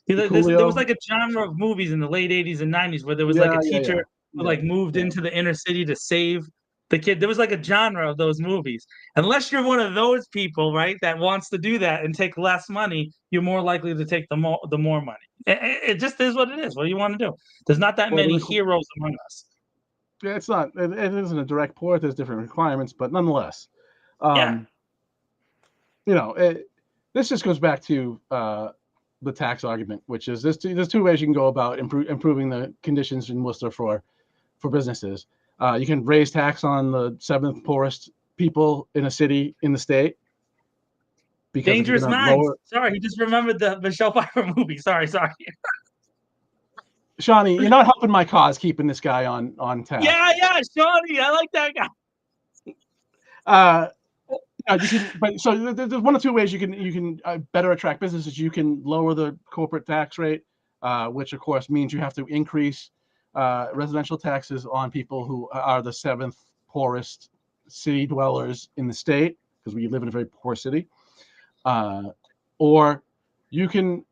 There was like a genre of movies in the late 80s and 90s where there was like a teacher who like moved into the inner city to save the kid. There was like a genre of those movies. Unless you're one of those people, right, that wants to do that and take less money, you're more likely to take the more money. It just is what it is. What do you want to do? There's not that many heroes among us. Yeah, it's not. It isn't a direct port. There's different requirements, but nonetheless, this just goes back to the tax argument, which is there's two ways you can go about improving the conditions in Worcester for businesses. You can raise tax on the 7th poorest people in a city in the state. Dangerous Minds. Sorry, he just remembered the Michelle Pfeiffer movie. Sorry. Shawnee, you're not helping my cause keeping this guy on task. Yeah, Shawnee, I like that guy. So there's one of two ways you can better attract businesses. You can lower the corporate tax rate, which of course means you have to increase residential taxes on people who are the 7th poorest city dwellers in the state, because we live in a very poor city. Or you can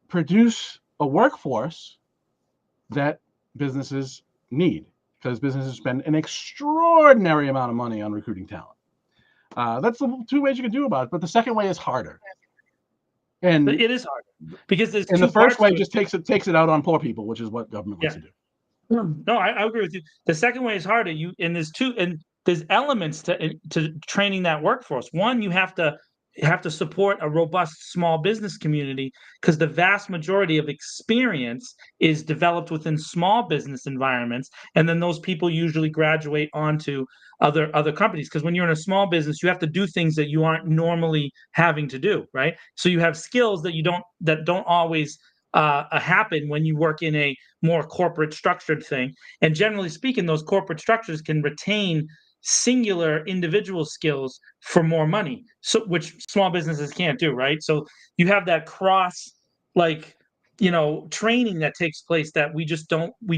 produce a workforce that businesses need, because businesses spend an extraordinary amount of money on recruiting talent. That's the two ways you can do about it. But the second way is harder. And But it is hard because there's the two first parts way to it. just takes it out on poor people, which is what government wants to do. No, I agree with you. The second way is harder. There's elements to training that workforce. One, you have to support a robust small business community, because the vast majority of experience is developed within small business environments, and then those people usually graduate onto other companies. Because when you're in a small business, you have to do things that you aren't normally having to do, right? So you have skills that don't always happen when you work in a more corporate structured thing. And generally speaking, those corporate structures can retain singular individual skills for more money, so which small businesses can't do, right? So you have that cross, like, training that takes place that we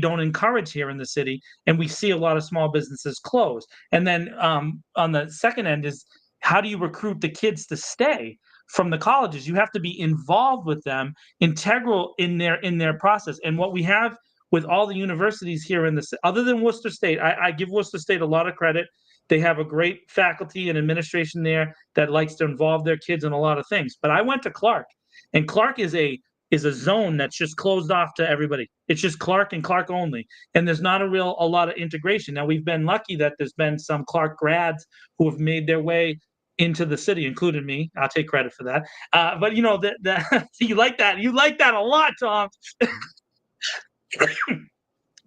don't encourage here in the city, and we see a lot of small businesses close. And then on the second end is, how do you recruit the kids to stay from the colleges? You have to be involved with them, integral in their process. And what we have with all the universities here in the, other than Worcester State, I give Worcester State a lot of credit. They have a great faculty and administration there that likes to involve their kids in a lot of things. But I went to Clark, and Clark is a zone that's just closed off to everybody. It's just Clark and Clark only, and there's not a lot of integration. Now, we've been lucky that there's been some Clark grads who have made their way into the city, including me. I'll take credit for that. But you like that. You like that a lot, Tom.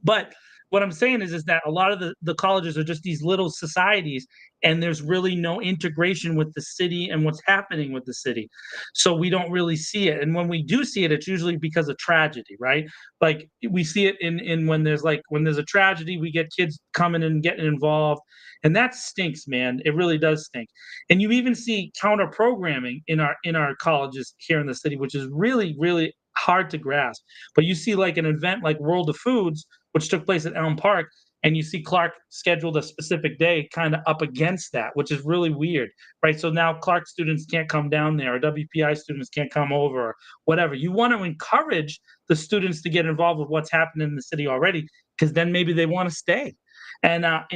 But what I'm saying is that a lot of the colleges are just these little societies, and there's really no integration with the city and what's happening with the city. So we don't really see it. And when we do see it, it's usually because of tragedy, right? Like, we see it in when there's a tragedy, we get kids coming and getting involved. And that stinks, man. It really does stink. And you even see counter programming in our colleges here in the city, which is really, really hard to grasp. But you see, like, an event like World of Foods, which took place at Elm Park, and you see Clark scheduled a specific day kind of up against that, which is really weird, right? So now Clark students can't come down there, or WPI students can't come over, or whatever. You want to encourage the students to get involved with what's happening in the city already, because then maybe they want to stay. And how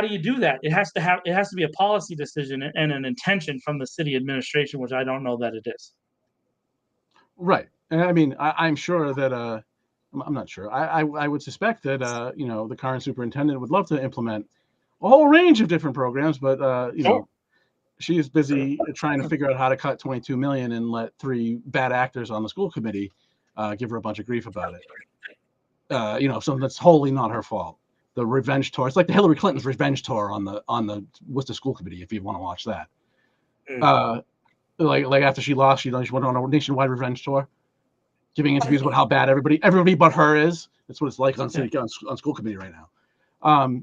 do you do that? It has to be a policy decision and an intention from the city administration, which I don't know that it is. Right. And I mean, I'm sure that I'm not sure. I would suspect that the current superintendent would love to implement a whole range of different programs, but she is busy trying to figure out how to cut $22 million and let 3 bad actors on the school committee give her a bunch of grief about it. Something that's wholly not her fault. The revenge tour. It's like the Hillary Clinton's revenge tour on the Worcester School Committee, if you want to watch that. Like after she lost, she went on a nationwide revenge tour, giving interviews about how bad everybody but her is. That's what it's like on school committee right now.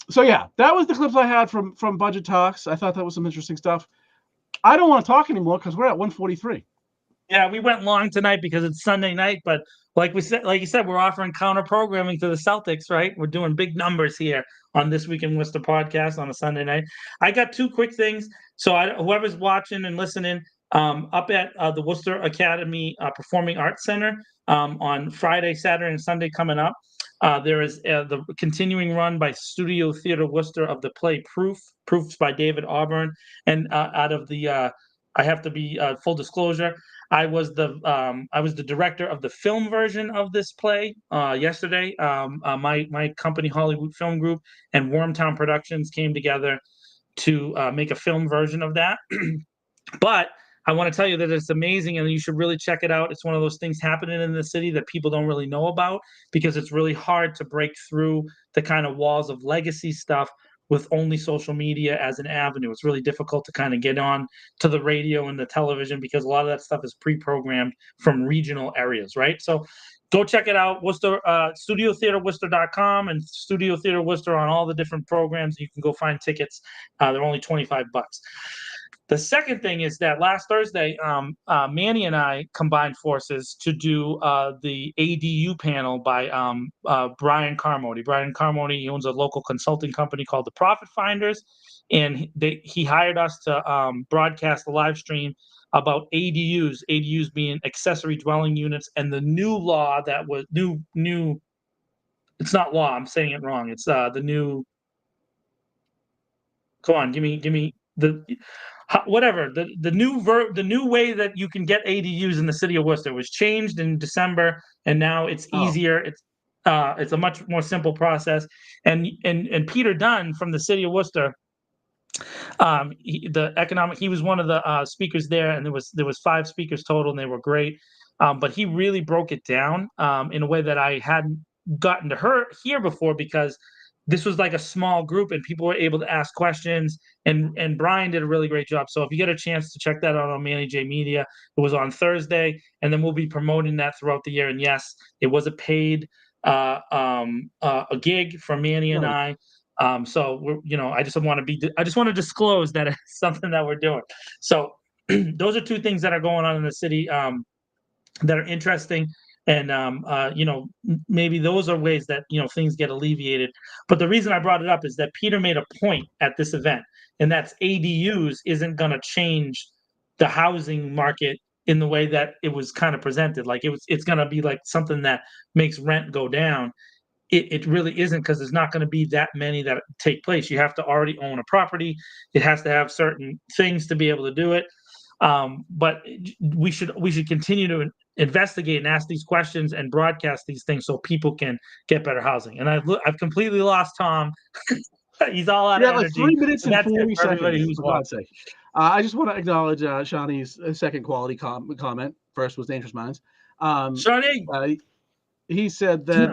So yeah, that was the clips I had from budget talks. I thought that was some interesting stuff. I don't want to talk anymore because we're at 1:43. Yeah, we went long tonight because it's Sunday night, but like you said, we're offering counter programming to the Celtics, right? We're doing big numbers here on This Week in Worcester podcast on a Sunday night. I got 2 quick things. So whoever's watching and listening, up at the Worcester Academy Performing Arts Center on Friday, Saturday, and Sunday coming up, there is the continuing run by Studio Theatre Worcester of the play Proofs by David Auburn. And out of the, I have to be full disclosure, I was the director of the film version of this play yesterday. My company, Hollywood Film Group, and Wormtown Productions came together to make a film version of that. But I want to tell you that it's amazing, and you should really check it out. It's one of those things happening in the city that people don't really know about, because it's really hard to break through the kind of walls of legacy stuff with only social media as an avenue. It's really difficult to kind of get on to the radio and the television, because a lot of that stuff is pre-programmed from regional areas, right? So go check it out. Worcester, StudioTheatreWorcester.com and Studio Theatre Worcester on all the different programs. You can go find tickets. They're only $25. The second thing is that last Thursday, Manny and I combined forces to do the ADU panel by Brian Carmody. Brian Carmody, he owns a local consulting company called the Profit Finders. and he hired us to broadcast a live stream about ADUs being accessory dwelling units, and the new law that was new. It's not law. I'm saying it wrong. It's the new. Come on, give me the whatever the new way that you can get ADUs in the city of Worcester was changed in December, and now it's easier. It's a much more simple process. And Peter Dunn from the city of Worcester, he was one of the speakers there, and there was 5 speakers total, and they were great. But he really broke it down in a way that I hadn't gotten to hear before, because this was like a small group and people were able to ask questions, and Brian did a really great job. So if you get a chance to check that out on Manny J Media, it was on Thursday, and then we'll be promoting that throughout the year. And yes, it was a paid a gig for Manny and I. So I just want to disclose that it's something that we're doing. So those are 2 things that are going on in the city that are interesting. And maybe those are ways that things get alleviated. But the reason I brought it up is that Peter made a point at this event, and that's ADUs isn't going to change the housing market in the way that it was kind of presented. Like it's going to be like something that makes rent go down. It really isn't, because there's not going to be that many that take place. You have to already own a property. It has to have certain things to be able to do it. But we should continue to investigate and ask these questions and broadcast these things so people can get better housing. And I've completely lost Tom. He's all out of energy. Like 3 minutes and 40 for everybody seconds. who's For God's sake. I just want to acknowledge Shawnee's second quality comment. First was Dangerous Minds. Shawnee. He said that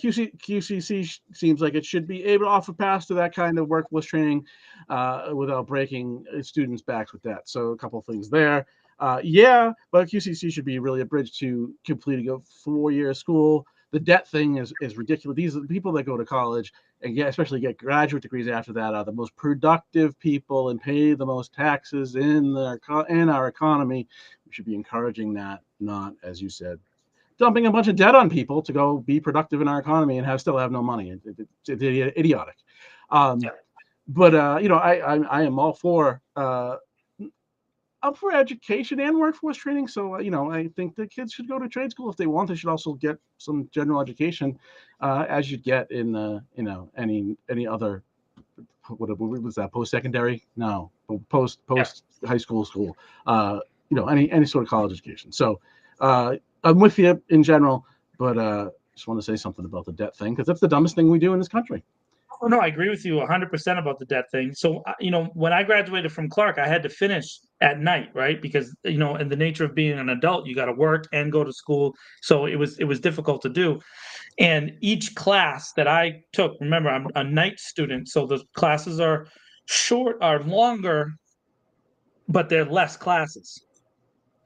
QCC seems like it should be able to offer pass to that kind of workforce training without breaking students' backs with that. So a couple of things there. But QCC should be really a bridge to completing a 4-year school. The debt thing is ridiculous. These are the people that go to college and especially get graduate degrees after that are the most productive people and pay the most taxes in our economy. We should be encouraging that, not, as you said, dumping a bunch of debt on people to go be productive in our economy and still have no money. It's idiotic. But I am all for education and workforce training. So I think the kids should go to trade school if they want. They should also get some general education, as you'd get in any other. What was that? Post-secondary? No, post high school. Any sort of college education. So. I'm with you in general, but just want to say something about the debt thing, because that's the dumbest thing we do in this country. Oh, no, I agree with you 100% about the debt thing. So, when I graduated from Clark, I had to finish at night, right? Because, in the nature of being an adult, you got to work and go to school. So it was difficult to do. And each class that I took, remember, I'm a night student, so the classes are longer, but they're less classes.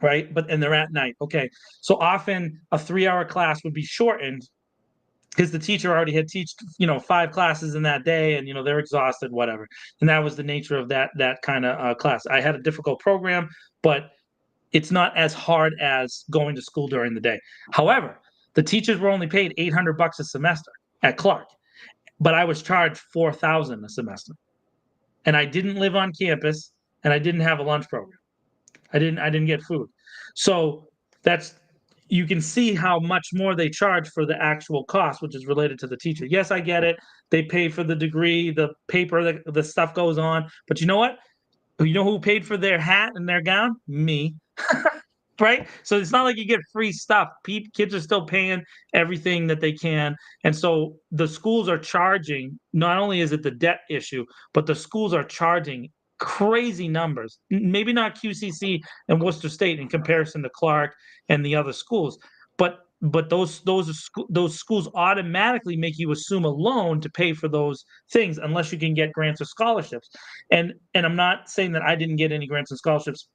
Right. And they're at night. Okay. So often a 3-hour class would be shortened because the teacher already had 5 classes in that day, and, they're exhausted, whatever. And that was the nature of that kind of class. I had a difficult program, but it's not as hard as going to school during the day. However, the teachers were only paid $800 a semester at Clark, but I was charged $4,000 a semester, and I didn't live on campus, and I didn't have a lunch program. I didn't get food. So you can see how much more they charge for the actual cost, which is related to the teacher. Yes, I get it. They pay for the degree, the paper, the stuff goes on. But you know what? You know who paid for their hat and their gown? Me. Right? So it's not like you get free stuff. Kids are still paying everything that they can. And so the schools are charging, not only is it the debt issue, but the schools are charging crazy numbers. Maybe not QCC and Worcester State in comparison to Clark and the other schools, but those schools automatically make you assume a loan to pay for those things unless you can get grants or scholarships. And I'm not saying that I didn't get any grants and scholarships,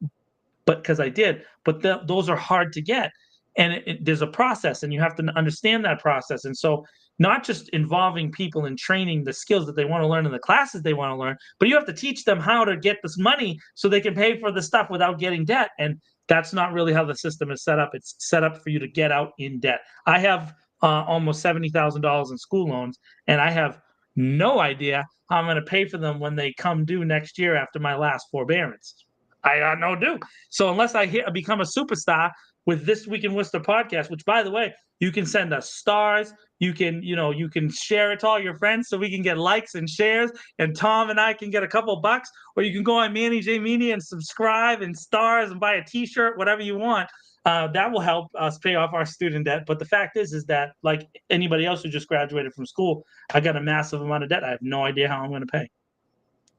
but because I did, but those are hard to get. And there's a process, and you have to understand that process. And so not just involving people in training the skills that they want to learn in the classes they want to learn, but you have to teach them how to get this money so they can pay for the stuff without getting debt. And that's not really how the system is set up. It's set up for you to get out in debt. I have almost $70,000 in school loans, and I have no idea how I'm going to pay for them when they come due next year after my last forbearance. I got no due. So unless I become a superstar with This Week in Worcester podcast, which by the way, you can send us stars. You can, you can share it to all your friends so we can get likes and shares, and Tom and I can get a couple bucks, or you can go on Manny J Media and subscribe and stars and buy a t-shirt, whatever you want. That will help us pay off our student debt. But the fact is that like anybody else who just graduated from school, I got a massive amount of debt. I have no idea how I'm going to pay.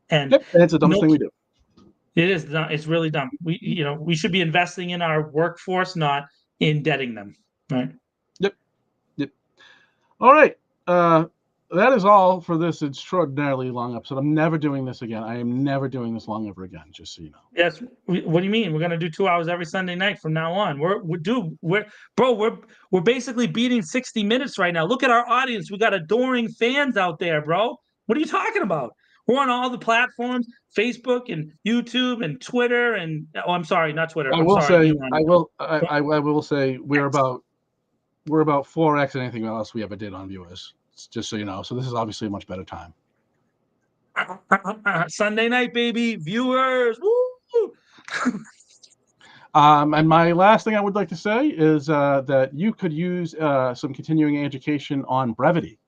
And Yep, that's the dumbest thing we do. it is not, it's really dumb. We should be investing in our workforce, not indebting them. Right. Yep. All right. That is all for this extraordinarily long episode. I'm never doing this again. I am never doing this long ever again, just so you know. Yes. What do you mean? We're going to do 2 hours every Sunday night from now on. We're basically beating 60 minutes right now. Look at our audience. We got adoring fans out there, bro. What are you talking about? We're on all the platforms, Facebook and YouTube and Twitter and I'm sorry, not Twitter. I will say we're about 4x anything else we ever did on viewers. Just so you know. So this is obviously a much better time. Sunday night, baby, viewers. Woo! And my last thing I would like to say is that you could use some continuing education on brevity.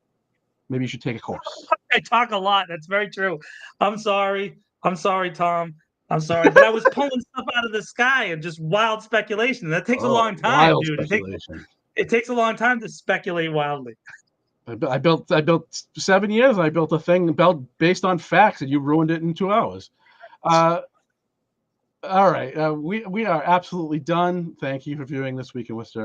Maybe you should take a course. I talk a lot. That's very true. I'm sorry, Tom. I'm sorry, but I was pulling stuff out of the sky and just wild speculation. That takes a long time, dude. It takes a long time to speculate wildly. I built 7 years. I built a thing based on facts, and you ruined it in 2 hours. All right, we are absolutely done. Thank you for viewing This Week in Worcester.